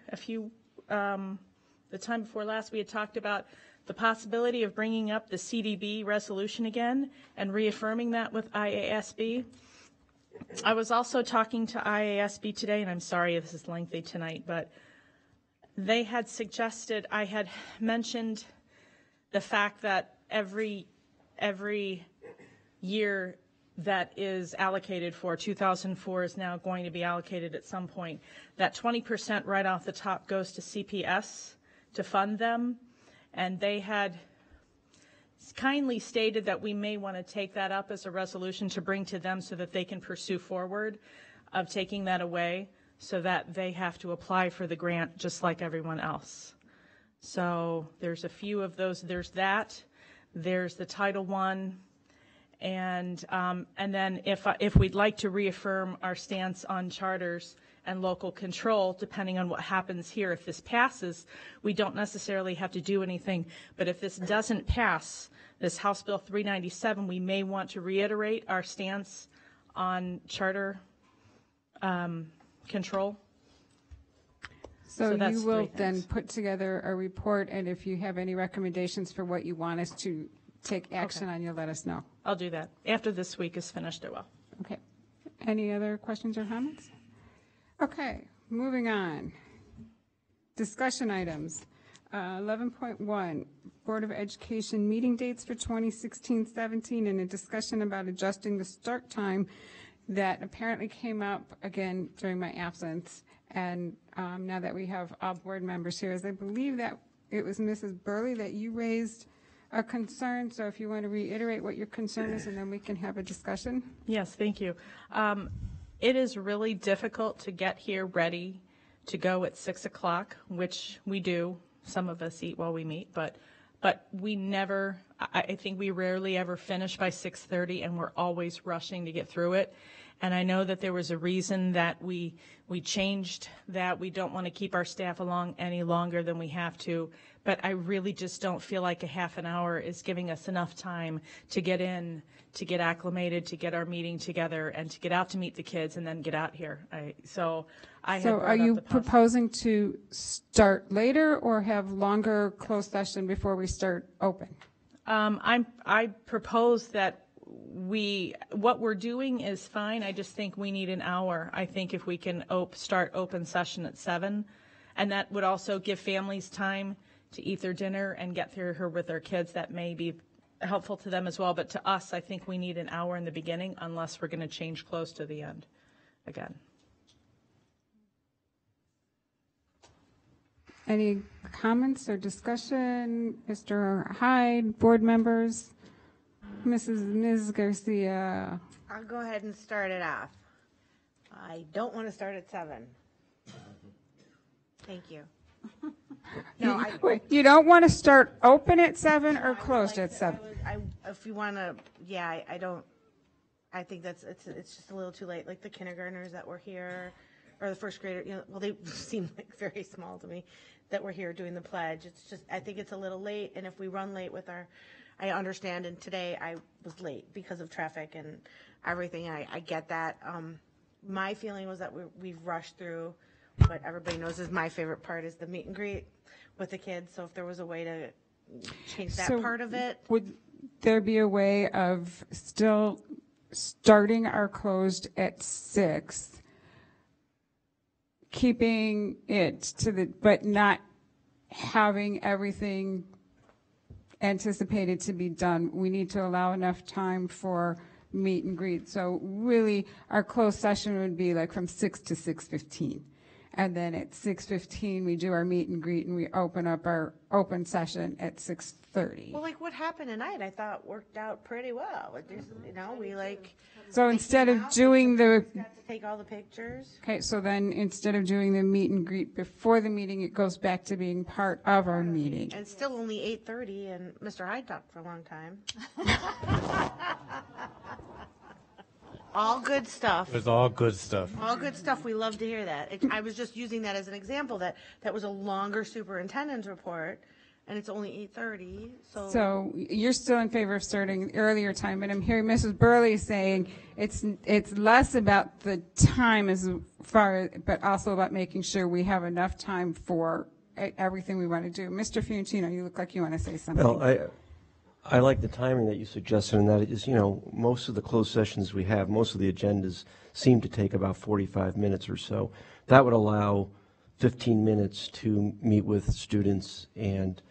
the time before last, we had talked about the possibility of bringing up the CDB resolution again and reaffirming that with IASB. I was also talking to IASB today, and I'm sorry if this is lengthy tonight, but they had suggested, I had mentioned the fact that every year that is allocated for 2004 is now going to be allocated at some point. That 20% right off the top goes to CPS to fund them. And they had kindly stated that we may want to take that up as a resolution to bring to them so that they can pursue forward of taking that away so that they have to apply for the grant just like everyone else. So there's a few of those. There's that. There's the Title I. And then if we'd like to reaffirm our stance on charters and local control, depending on what happens here. If this passes, we don't necessarily have to do anything. But if this doesn't pass, this House Bill 397, we may want to reiterate our stance on charter control. So you will then put together a report, and if you have any recommendations for what you want us to take action on, you'll let us know. I'll do that. After this week is finished, I will. Okay. Any other questions or comments? Okay, moving on. Discussion items. 11.1, Board of Education meeting dates for 2016-17, and a discussion about adjusting the start time that apparently came up again during my absence And now that we have all board members here, as I believe that it was Mrs. Burley that you raised a concern, so if you want to reiterate what your concern is, and then we can have a discussion. Yes, thank you. It is really difficult to get here ready to go at 6 o'clock, which we do. Some of us eat while we meet, but we never, I think we rarely ever finish by 6:30, and we're always rushing to get through it. And I know that there was a reason that we changed that. We don't want to keep our staff along any longer than we have to, but I really just don't feel like a half an hour is giving us enough time to get in, to get acclimated, to get our meeting together, and to get out to meet the kids and then get out here. So are you proposing to start later or have longer closed session before we start open? I propose that what we're doing is fine. I just think we need an hour. I think if we can start open session at 7, and that would also give families time to eat their dinner and get through here with their kids. That may be helpful to them as well. But to us, I think we need an hour in the beginning unless we're going to change close to the end again. Any comments or discussion? Mr. Hyde, board members? Ms. Garcia. I'll go ahead and start it off. I don't want to start at 7. Thank you. No, Wait, you don't want to start open at 7 or closed at 7? If you want to, yeah, I don't. I think it's just a little too late. Like the kindergartners that were here, or the first grader. Well, they seem like very small to me that were here doing the pledge. It's just, I think it's a little late, and if we run late with our. I understand, and today I was late because of traffic and everything. I get that. My feeling was that we've rushed through what everybody knows is my favorite part is the meet and greet with the kids. So if there was a way to change that part of it. Would there be a way of still starting our closed at 6, keeping it to but not having everything anticipated to be done? We need to allow enough time for meet and greet. So really, our closed session would be like from 6 to 6:15. And then at 6:15, we do our meet and greet, and we open up our open session at 6:30. Well, like what happened tonight, I thought worked out pretty well. We like. So instead of doing the. Got to take all the pictures. Okay, so then instead of doing the meet and greet before the meeting, it goes back to being part of our meeting. And it's still only 8:30, and Mr. Hyde talked for a long time. All good stuff. It was all good stuff. All good stuff. We love to hear that. I was just using that as an example that was a longer superintendent's report, and it's only 8:30. So you're still in favor of starting earlier time, but I'm hearing Mrs. Burley saying it's less about the time as far, but also about making sure we have enough time for everything we want to do. Mr. Fiorentino, you look like you want to say something. Well, I like the timing that you suggested, and that is, most of the closed sessions we have, most of the agendas seem to take about 45 minutes or so. That would allow 15 minutes to meet with students and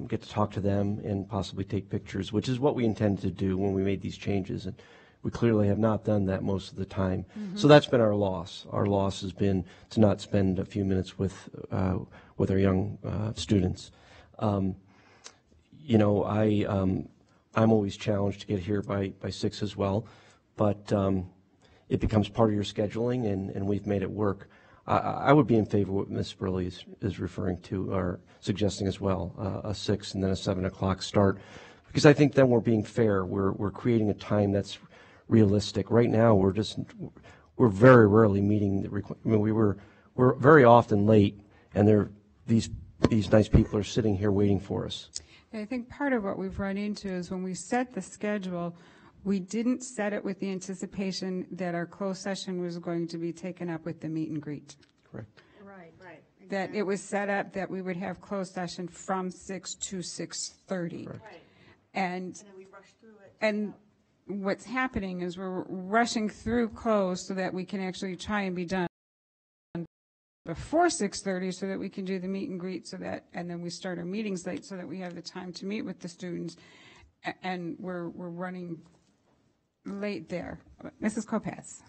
get to talk to them and possibly take pictures, which is what we intended to do when we made these changes. And we clearly have not done that most of the time. Mm-hmm. So that's been our loss. Our loss has been to not spend a few minutes with our young students. I'm always challenged to get here by 6 as well, but it becomes part of your scheduling, and we've made it work. I would be in favor of what Ms. Burley is referring to or suggesting as well, a 6 and then a 7 o'clock start, because I think then we're being fair. We're creating a time that's realistic. Right now, we're very rarely meeting we're very often late, and these nice people are sitting here waiting for us. I think part of what we've run into is when we set the schedule, we didn't set it with the anticipation that our closed session was going to be taken up with the meet and greet. Correct. Right. Exactly. That it was set up that we would have closed session from 6 to 6:30. Right. And then we rushed through it. And what's happening is we're rushing through close so that we can actually try and be done before 6:30 so that we can do the meet and greet and then we start our meetings late so that we have the time to meet with the students, and we're running late there. Mrs. Kopacz.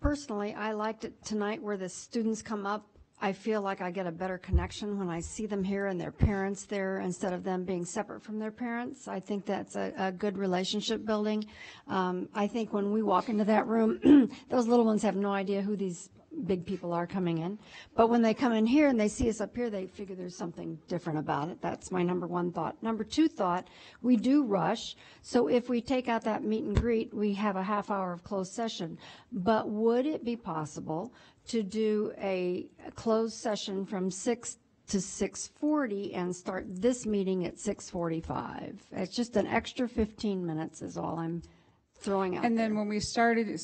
personally, I liked it tonight where the students come up. I feel like I get a better connection when I see them here and their parents there instead of them being separate from their parents. I think that's a good relationship building. I think when we walk into that room, those little ones have no idea who these big people are coming in. But when they come in here and they see us up here, they figure there's something different about it. That's my number one thought. Number two thought, we do rush. So if we take out that meet and greet, we have a half hour of closed session. But would it be possible to do a closed session from 6 to 6:40 and start this meeting at 6:45? It's just an extra 15 minutes is all I'm throwing out And then there. when we started,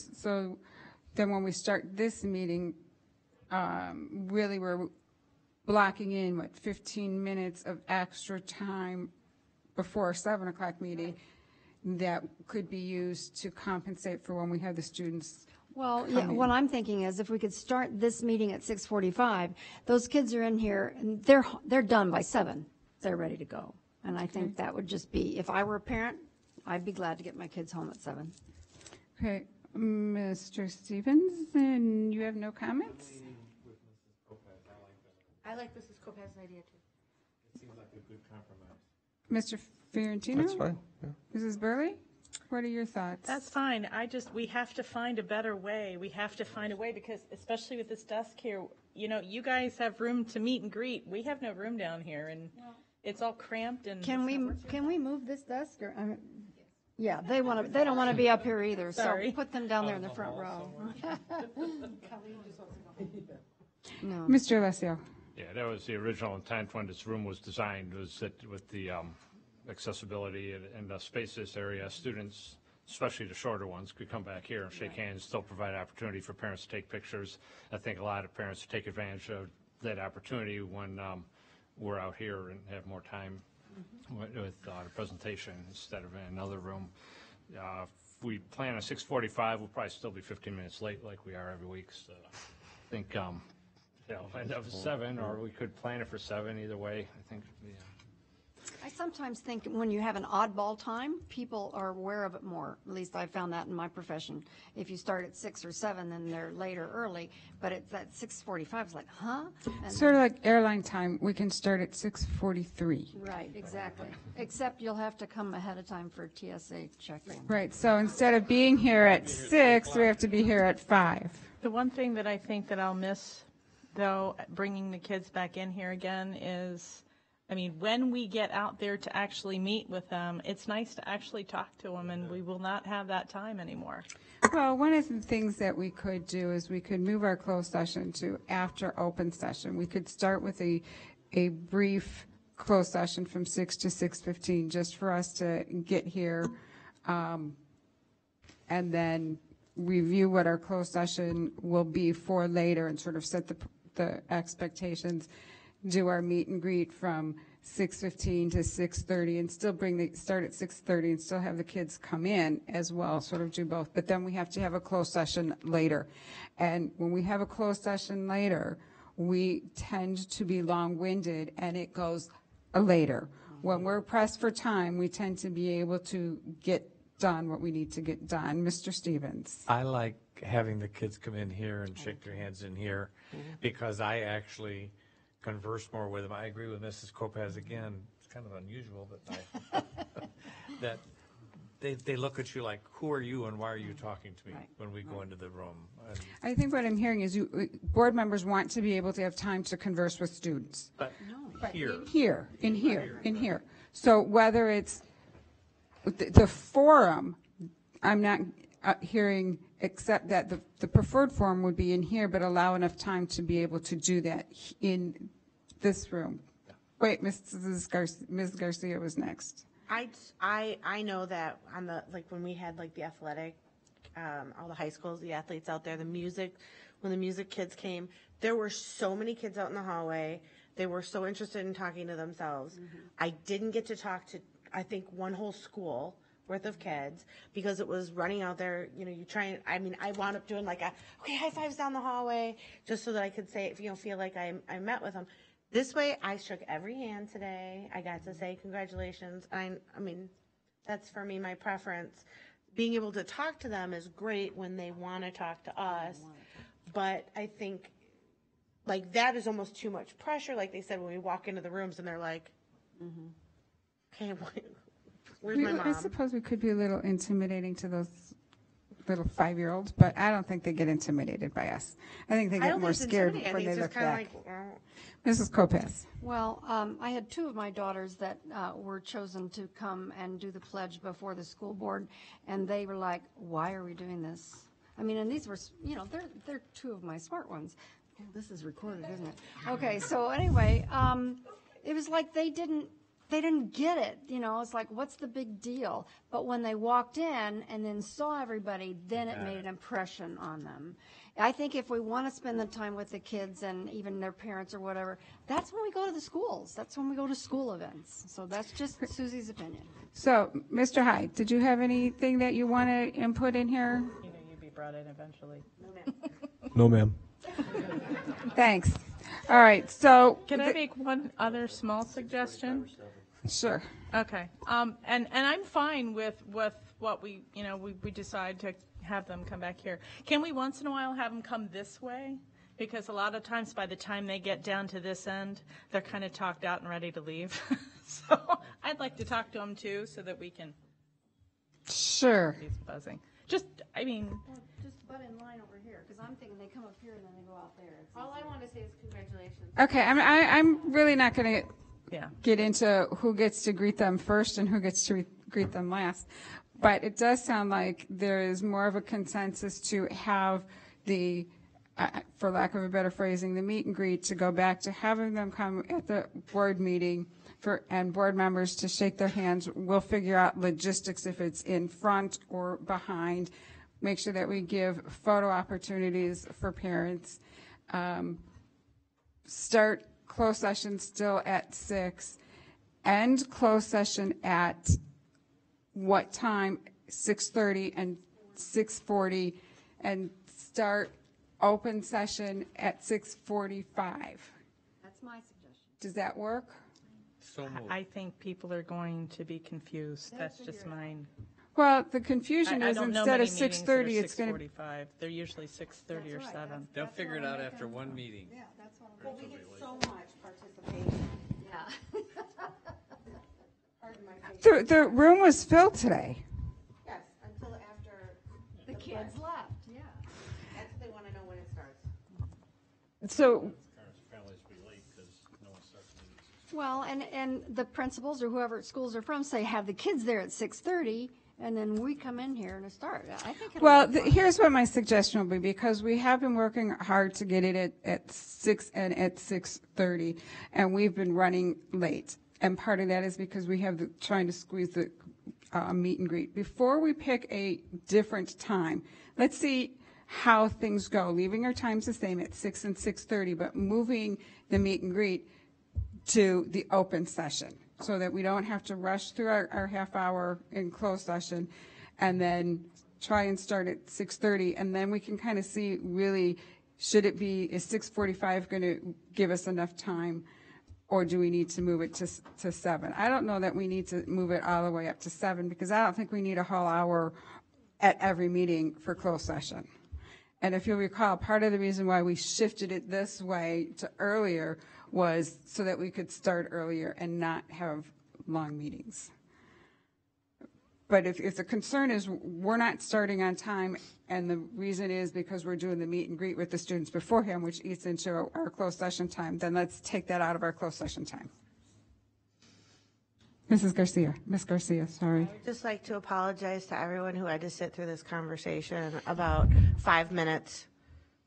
then when we start this meeting, really we're blocking in, 15 minutes of extra time before our 7 o'clock meeting that could be used to compensate for when we have the students. Well, yeah, what I'm thinking is if we could start this meeting at 6:45, those kids are in here and they're done by 7. They're ready to go. And I think that would just be, if I were a parent, I'd be glad to get my kids home at 7. Okay, Mr. Stevens, and you have no comments? I like Mrs. Kopaz's idea too. It seems like a good compromise. Mr. Fiorentino? That's fine, yeah. Mrs. Burley? What are your thoughts? That's fine. We have to find a better way. We have to find a way because, especially with this desk here, you guys have room to meet and greet. We have no room down here, and it's all cramped. And Can we move this desk? Or, yeah, they don't want to be up here either. Sorry. So put them down there in the front row. No. Mr. Alessio? Yeah, that was the original intent when this room was designed, was that with the accessibility and the space this area, students, especially the shorter ones, could come back here and shake hands, still provide opportunity for parents to take pictures. I think a lot of parents take advantage of that opportunity when we're out here and have more time with the presentation instead of in another room. If we plan on 6:45, we'll probably still be 15 minutes late like we are every week. So I think end up at 7, or we could plan it for 7 either way. I think, yeah. I sometimes think when you have an oddball time, people are aware of it more. At least I found that in my profession. If you start at 6 or 7, then they're late or early. But it's at 6:45, it's like, huh? And Sort of like airline time, we can start at 6:43. right, exactly. Except you'll have to come ahead of time for TSA check-in. Right, so instead of being here at 6, we have to be here at 5. The one thing that I think that I'll miss, though, bringing the kids back in here again is, when we get out there to actually meet with them, it's nice to actually talk to them, and we will not have that time anymore. Well, one of the things that we could do is we could move our closed session to after open session. We could start with a brief closed session from 6 to 6:15, just for us to get here, and then review what our closed session will be for later and sort of set the expectations, do our meet and greet from 6:15 to 6:30 and still start at 6:30 and still have the kids come in as well, sort of do both. But then we have to have a closed session later. And when we have a closed session later, we tend to be long-winded and it goes later. When we're pressed for time, we tend to be able to get done what we need to get done. Mr. Stevens. I like having the kids come in here and shake their hands in here because I actually converse more with them. I agree with Mrs. Kopaz again. It's kind of unusual, but that they look at you like, who are you and why are you talking to me when we go into the room? And I think what I'm hearing is board members want to be able to have time to converse with students. But here. In here. So whether it's the forum, I'm not hearing, except that the preferred forum would be in here, but allow enough time to be able to do that in this room. Wait, Ms. Garcia was next. I know that on the, when we had the athletic, all the high schools, the athletes out there, the music, when the music kids came, there were so many kids out in the hallway. They were so interested in talking to themselves. I didn't get to talk to, I think, one whole school worth of kids because it was running out there. You try and, I wound up doing high fives down the hallway just so that I could say, feel like I met with them. This way, I shook every hand today. I got to say congratulations. That's for me, my preference. being able to talk to them is great when they want to talk to us. But I think, like, that is almost too much pressure. Like they said, when we walk into the rooms and they're like, okay, where's my I mom? suppose we could be a little intimidating to those little 5-year-olds, but I don't think they get intimidated by us. I think they I get don't more think it's scared intimidating. I when think they it's look just kinda back. like, Mrs. Kopes. Well, I had 2 of my daughters that were chosen to come and do the pledge before the school board, and they were like, why are we doing this? I mean, and these were, you know, they're 2 of my smart ones. Oh, this is recorded, isn't it? Okay, so anyway, it was like they didn't get it, you know, it's like, what's the big deal? But when they walked in and then saw everybody, then it made an impression on them. I think if we want to spend the time with the kids and even their parents or whatever, that's when we go to the schools. That's when we go to school events. So that's just Susie's opinion. So, Mr. Hyde, did you have anything that you want to input in here? You know, you'd be brought in eventually. No, ma'am. Thanks. All right, so. Can I make one other small suggestion? Sure. Okay. And I'm fine with what we, you know, we decide to have them come back here. Can we once in a while have them come this way? Because a lot of times by the time they get down to this end, they're kind of talked out and ready to leave. So I'd like to talk to them too so that we can. Sure. He's buzzing. Just, I mean. Just butt in line over here, because I'm thinking they come up here and then they go out there. All I want to say is congratulations. Okay, I'm really not going to Yeah. get into who gets to greet them first and who gets to greet them last. But it does sound like there is more of a consensus to have the, for lack of a better phrasing, the meet and greet, to go back to having them come at the board meeting and board members to shake their hands. We'll figure out logistics if it's in front or behind. Make sure that we give photo opportunities for parents. Start closed session still at 6. End closed session at what time? 6:30 and 6:40, and start open session at 6:45. That's my suggestion. Does that work? I think people are going to be confused. That's just mine. Well, the confusion I is don't know instead many of 6:30, it's going to. 6:45. They're usually 6:30 or 7. They'll figure it out after one meeting. Yeah, that's what Well, we get so much participation. Yeah. Pardon my patience. The room was filled today. Yes, until after The kids left, yeah. That's what they want to know when it starts. So, Well, and the principals or whoever at schools are from say have the kids there at 6:30, and then we come in here and start. I think. well, here's what my suggestion will be, because we have been working hard to get it at 6 and at 6:30, and we've been running late. And part of that is because we have trying to squeeze the meet and greet. Before we pick a different time, let's see how things go. Leaving our times the same at 6 and 6:30, but moving the meet and greet to the open session so that we don't have to rush through our half hour in closed session and then try and start at 6:30, and then we can kind of see really, should it be, is 6:45 going to give us enough time, or do we need to move it to 7? I don't know that we need to move it all the way up to 7, because I don't think we need a whole hour at every meeting for closed session. And if you'll recall, part of the reason why we shifted it this way to earlier was so that we could start earlier and not have long meetings. But if the concern is we're not starting on time, and the reason is because we're doing the meet and greet with the students beforehand, which eats into our closed session time, then let's take that out of our closed session time. Ms. Garcia, sorry. I would just like to apologize to everyone who had to sit through this conversation about 5 minutes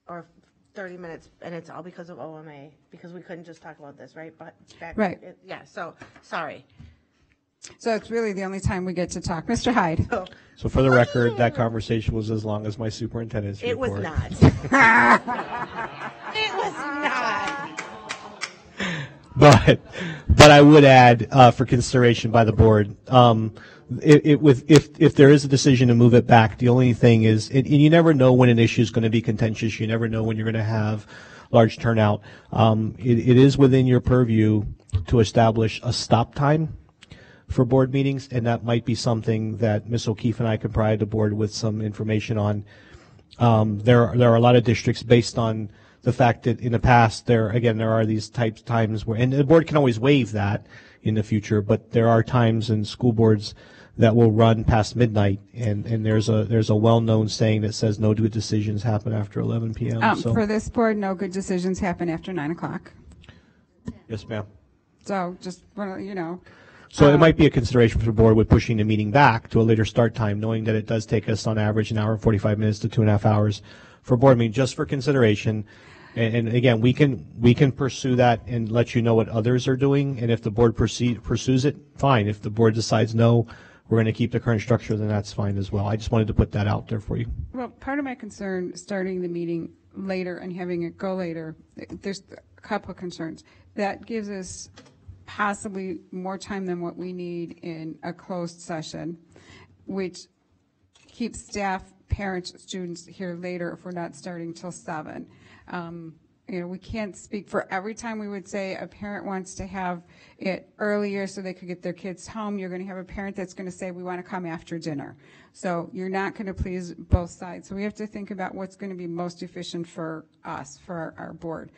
or 30 minutes, and it's all because of OMA, because we couldn't just talk about this, right? But Right. Yeah, so, sorry. So it's really the only time we get to talk. Mr. Hyde. So for the record, that conversation was as long as my superintendent's It was report. not. It was not. But I would add, for consideration by the board, if there is a decision to move it back, the only thing is, and you never know when an issue is going to be contentious. You never know when you're going to have large turnout. It is within your purview to establish a stop time for board meetings, and that might be something that Ms. O'Keefe and I can provide the board with some information on. There are a lot of districts based on the fact that in the past there are these times where, and the board can always waive that in the future, but there are times in school boards that will run past midnight, and there's a well-known saying that says no good decisions happen after 11 p.m. For this board, no good decisions happen after 9 o'clock. Yes, ma'am. So just, you know. So it might be a consideration for the board with pushing the meeting back to a later start time, knowing that it does take us on average an hour and 45 minutes to 2.5 hours for board meeting, just for consideration. And again, we can pursue that and let you know what others are doing. And if the board pursues it, fine. If the board decides no, we're going to keep the current structure, then that's fine as well. I just wanted to put that out there for you. Well, part of my concern starting the meeting later and having it go later, there's a couple of concerns. That gives us possibly more time than what we need in a closed session, which keeps staff, parents, students here later if we're not starting till 7. You know, we can't speak for every time we would say a parent wants to have it earlier so they could get their kids home. You're going to have a parent that's going to say, we want to come after dinner. So you're not going to please both sides. So we have to think about what's going to be most efficient for us, for our board.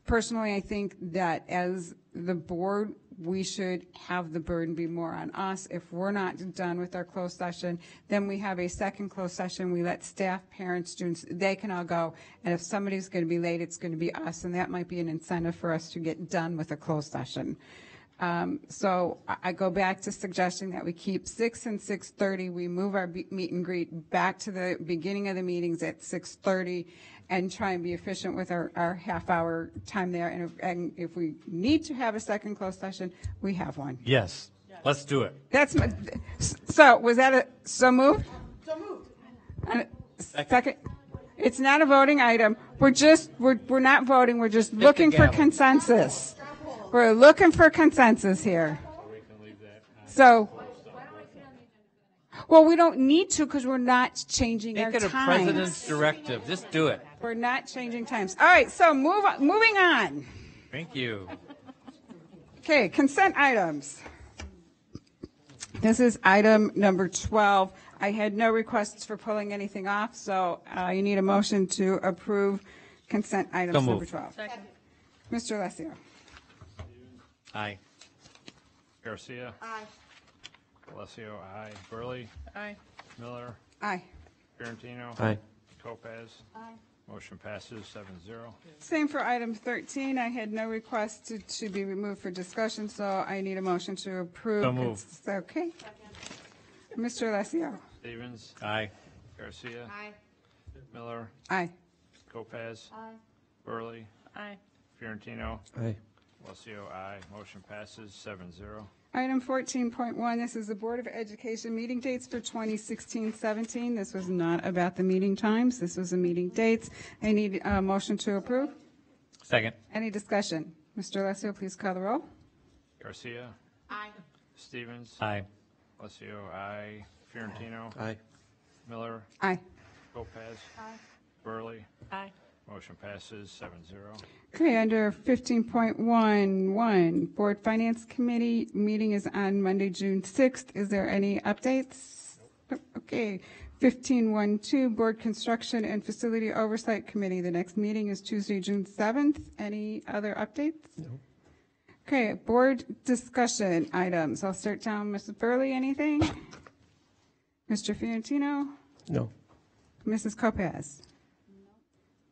Personally, I think that as the board, we should have the burden be more on us. If we're not done with our closed session, then we have a second closed session. We let staff, parents, students, they can all go. And if somebody's going to be late, it's going to be us. And that might be an incentive for us to get done with a closed session. So I go back to suggesting that we keep 6 and 6:30. We move our meet and greet back to the beginning of the meetings at 6:30 and try and be efficient with our half-hour time there. And if we need to have a second closed session, we have one. Yes, let's do it. That's my, so was that a so moved? So moved. Second. It's not a voting item. We're not voting. We're just looking for consensus. We're looking for consensus here. So, well, we don't need to because we're not changing our Make it times. a president's directive. Just do it. We're not changing times. All right, so moving on. Thank you. Okay, consent items. This is item number 12. I had no requests for pulling anything off, so you need a motion to approve consent items number 12. Second. Mr. Alessio. Aye. Garcia. Aye. Alessio, aye. Burley. Aye. Miller. Aye. Fiorentino. Aye. Topaz. Aye. Motion passes 7-0. Same for item 13. I had no requests to be removed for discussion, so I need a motion to approve. So move. Okay. Mr. Alessio. Stevens. Aye. Garcia. Aye. Miller. Aye. Topaz. Aye. Burley. Aye. Fiorentino. Aye. Alessio, aye. Motion passes 7-0. Item 14.1, this is the Board of Education meeting dates for 2016-17. This was not about the meeting times. This was the meeting dates. I need a motion to approve. Second. Any discussion? Mr. Alessio, please call the roll. Garcia. Aye. Stevens. Aye. Alessio, aye. Fiorentino. Aye. Miller. Aye. Topaz. Aye. Burley. Aye. Motion passes 7-0. Okay, under 15.11, Board Finance Committee meeting is on Monday, June 6th. Is there any updates? Nope. Okay. 15.12, Board Construction and Facility Oversight Committee. The next meeting is Tuesday, June 7th. Any other updates? No. Okay, board discussion items. I'll start down. Mrs. Burley, anything? Mr. Fiorentino? No. Mrs. Lopez?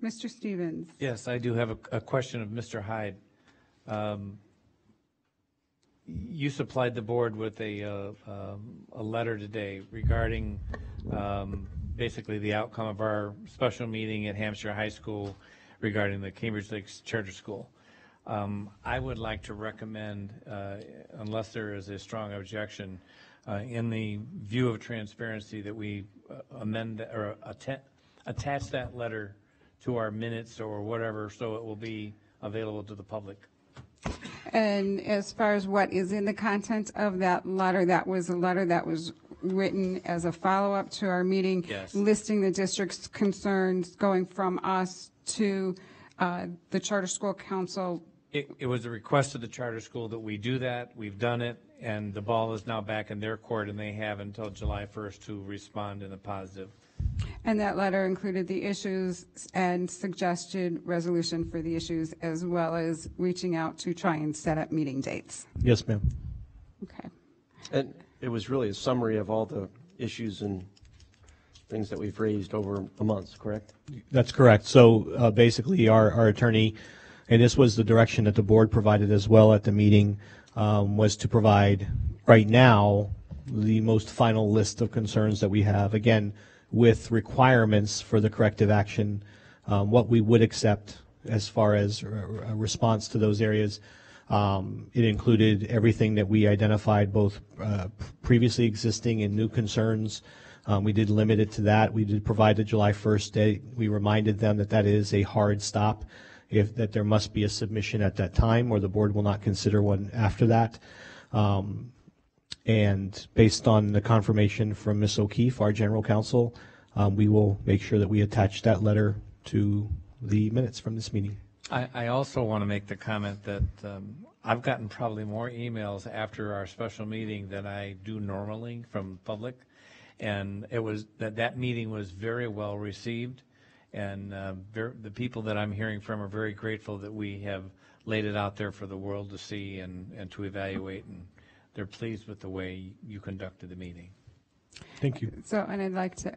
Mr. Stevens? Yes, I do have a question of Mr. Hyde. You supplied the board with a letter today regarding basically the outcome of our special meeting at Hampshire High School regarding the Cambridge Lakes Charter School. I would like to recommend, unless there is a strong objection, in the view of transparency, that we amend or attach that letter to our minutes or whatever, so it will be available to the public. And as far as what is in the content of that letter, that was a letter that was written as a follow-up to our meeting, Yes. listing the district's concerns going from us to the Charter School Council. It was a request of the charter school that we do that. We've done it, and the ball is now back in their court, and they have until July 1st to respond in a positive. And that letter included the issues and suggested resolution for the issues, as well as reaching out to try and set up meeting dates. Yes, ma'am. Okay. And it was really a summary of all the issues and things that we've raised over a month, correct? That's correct. So basically, our attorney, and this was the direction that the board provided as well at the meeting, was to provide right now the most final list of concerns that we have, again, with requirements for the corrective action, what we would accept as far as a response to those areas. It included everything that we identified, both previously existing and new concerns. We did limit it to that. We did provide the July 1st date. We reminded them that that is a hard stop, that there must be a submission at that time, or the board will not consider one after that. And based on the confirmation from Ms. O'Keefe, our general counsel, we will make sure that we attach that letter to the minutes from this meeting. I also want to make the comment that I've gotten probably more emails after our special meeting than I do normally from public, and it was that meeting was very well received, and the people that I'm hearing from are very grateful that we have laid it out there for the world to see and to evaluate, and they're pleased with the way you conducted the meeting. Thank you. So, and I'd like to,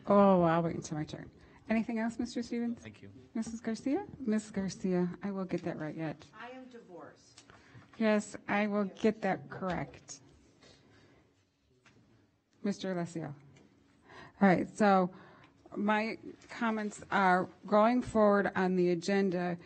I'll wait until my turn. Anything else, Mr. Stevens? Thank you. Mrs. Garcia? Ms. Garcia, I will get that right yet. I am divorced. Yes, I will get that correct. Mr. Alessio. All right, so my comments are going forward on the agenda.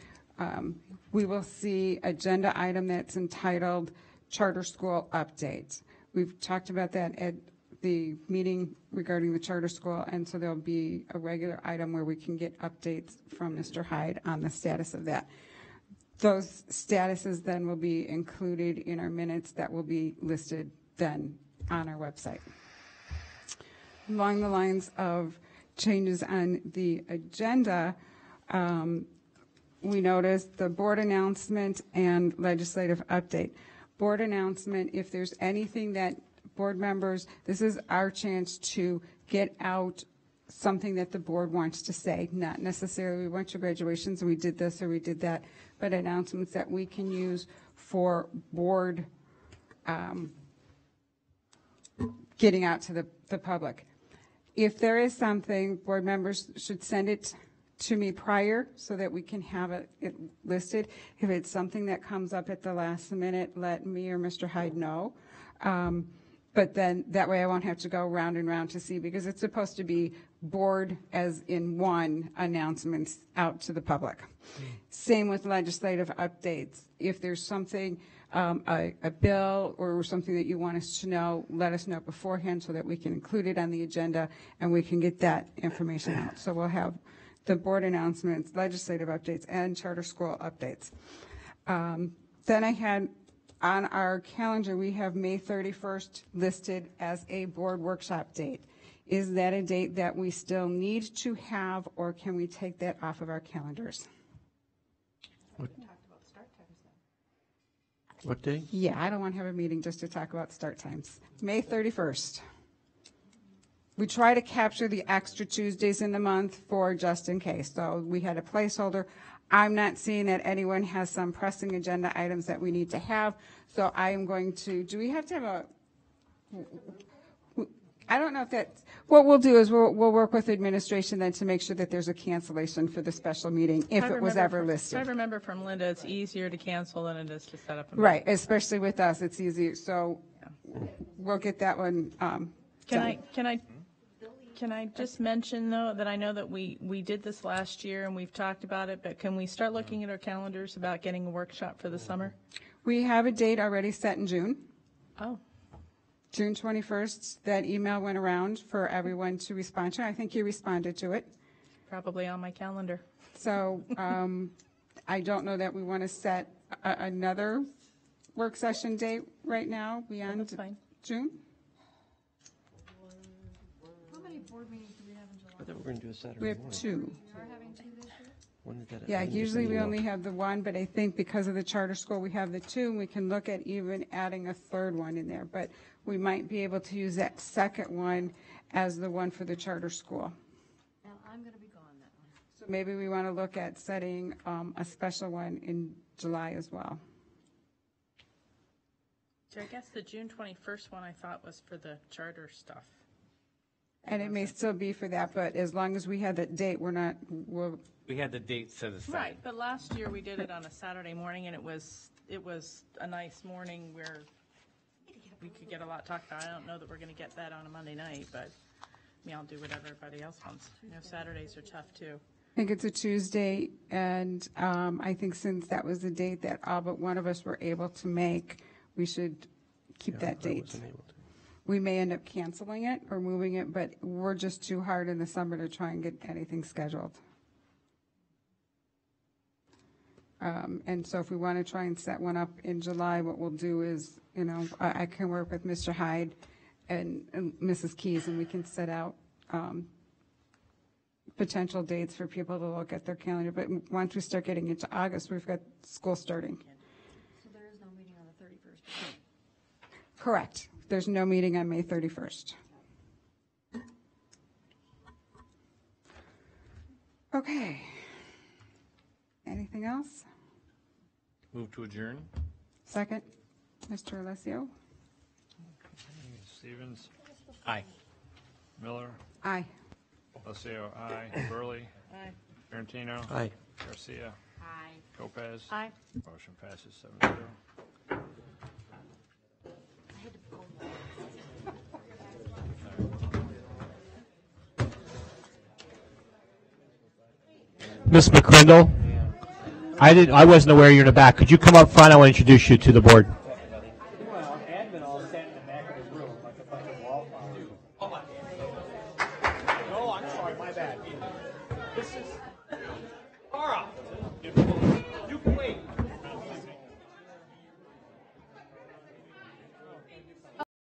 We will see agenda item that's entitled Charter School Update. We've talked about that at the meeting regarding the charter school, and so there'll be a regular item where we can get updates from Mr. Hyde on the status of that. Those statuses then will be included in our minutes that will be listed then on our website. Along the lines of changes on the agenda, we noticed the board announcement and legislative update. Board announcement, if there's anything that board members, this is our chance to get out something that the board wants to say, not necessarily we went to graduations and we did this or we did that, but announcements that we can use for board getting out to the public. If there is something, board members should send it to me prior so that we can have it listed. If it's something that comes up at the last minute, let me or Mr. Hyde know. But then that way I won't have to go round and round to see, because it's supposed to be board as in one announcements out to the public. Same with legislative updates. If there's something, a bill or something that you want us to know, let us know beforehand so that we can include it on the agenda and we can get that information out. So we'll have the board announcements, legislative updates, and charter school updates. Then I had on our calendar, we have May 31st listed as a board workshop date. Is that a date that we still need to have, or can we take that off of our calendars? What day? Yeah, I don't want to have a meeting just to talk about start times. May 31st. We try to capture the extra Tuesdays in the month for just in case. So we had a placeholder. I'm not seeing that anyone has some pressing agenda items that we need to have. So I am going to, do we have to have a, I don't know if that, what we'll do is we'll work with administration then to make sure that there's a cancellation for the special meeting if it was ever listed. I remember from Linda, it's easier to cancel than it is to set up a meeting. Right, especially with us, it's easier. So we'll get that one done. Can I just mention, though, that I know that we did this last year and we've talked about it, but can we start looking at our calendars about getting a workshop for the summer? We have a date already set in June. Oh. June 21st. That email went around for everyone to respond to. I think you responded to it. Probably on my calendar. So I don't know that we want to set another work session date right now beyond June. How many board meetings do we have in July? I thought we were going to do a Saturday We have morning. 2. We are having 2 this year? When did that? Yeah, I didn't get usually that we email. only have the one, but I think because of the charter school, we have the two, and we can look at even adding a third one in there. But we might be able to use that second one as the one for the charter school. And I'm going to be gone that one. So maybe we want to look at setting a special one in July as well. So I guess the June 21st one I thought was for the charter stuff. And it may still be for that, but as long as we have that date, We had the date set aside. Right, but last year we did it on a Saturday morning, and it was a nice morning where we could get a lot talked about. I don't know that we're going to get that on a Monday night, but I mean, I'll do whatever everybody else wants. You know, Saturdays are tough too. I think it's a Tuesday, and I think since that was the date that all but one of us were able to make, we should keep that date. We may end up canceling it or moving it, but we're just too hard in the summer to try and get anything scheduled. And so if we want to try and set one up in July, what we'll do is, you know, I can work with Mr. Hyde and Mrs. Keys, and we can set out potential dates for people to look at their calendar. But once we start getting into August, we've got school starting. So there is no meeting on the 31st. Correct. There's no meeting on May 31st. Okay. Anything else? Move to adjourn. Second, Mr. Alessio? Stevens? Aye. Miller? Aye. Alessio, aye. Burley? Aye. Tarantino? Aye. Garcia? Aye. Lopez? Aye. Motion passes 7-0. Ms. McCrindle, I wasn't aware you're in the back. Could you come up front? I want to introduce you to the board. Well, admin all sat in the back of the room like a bunch of wallflowers. Oh, I'm sorry, my bad. This is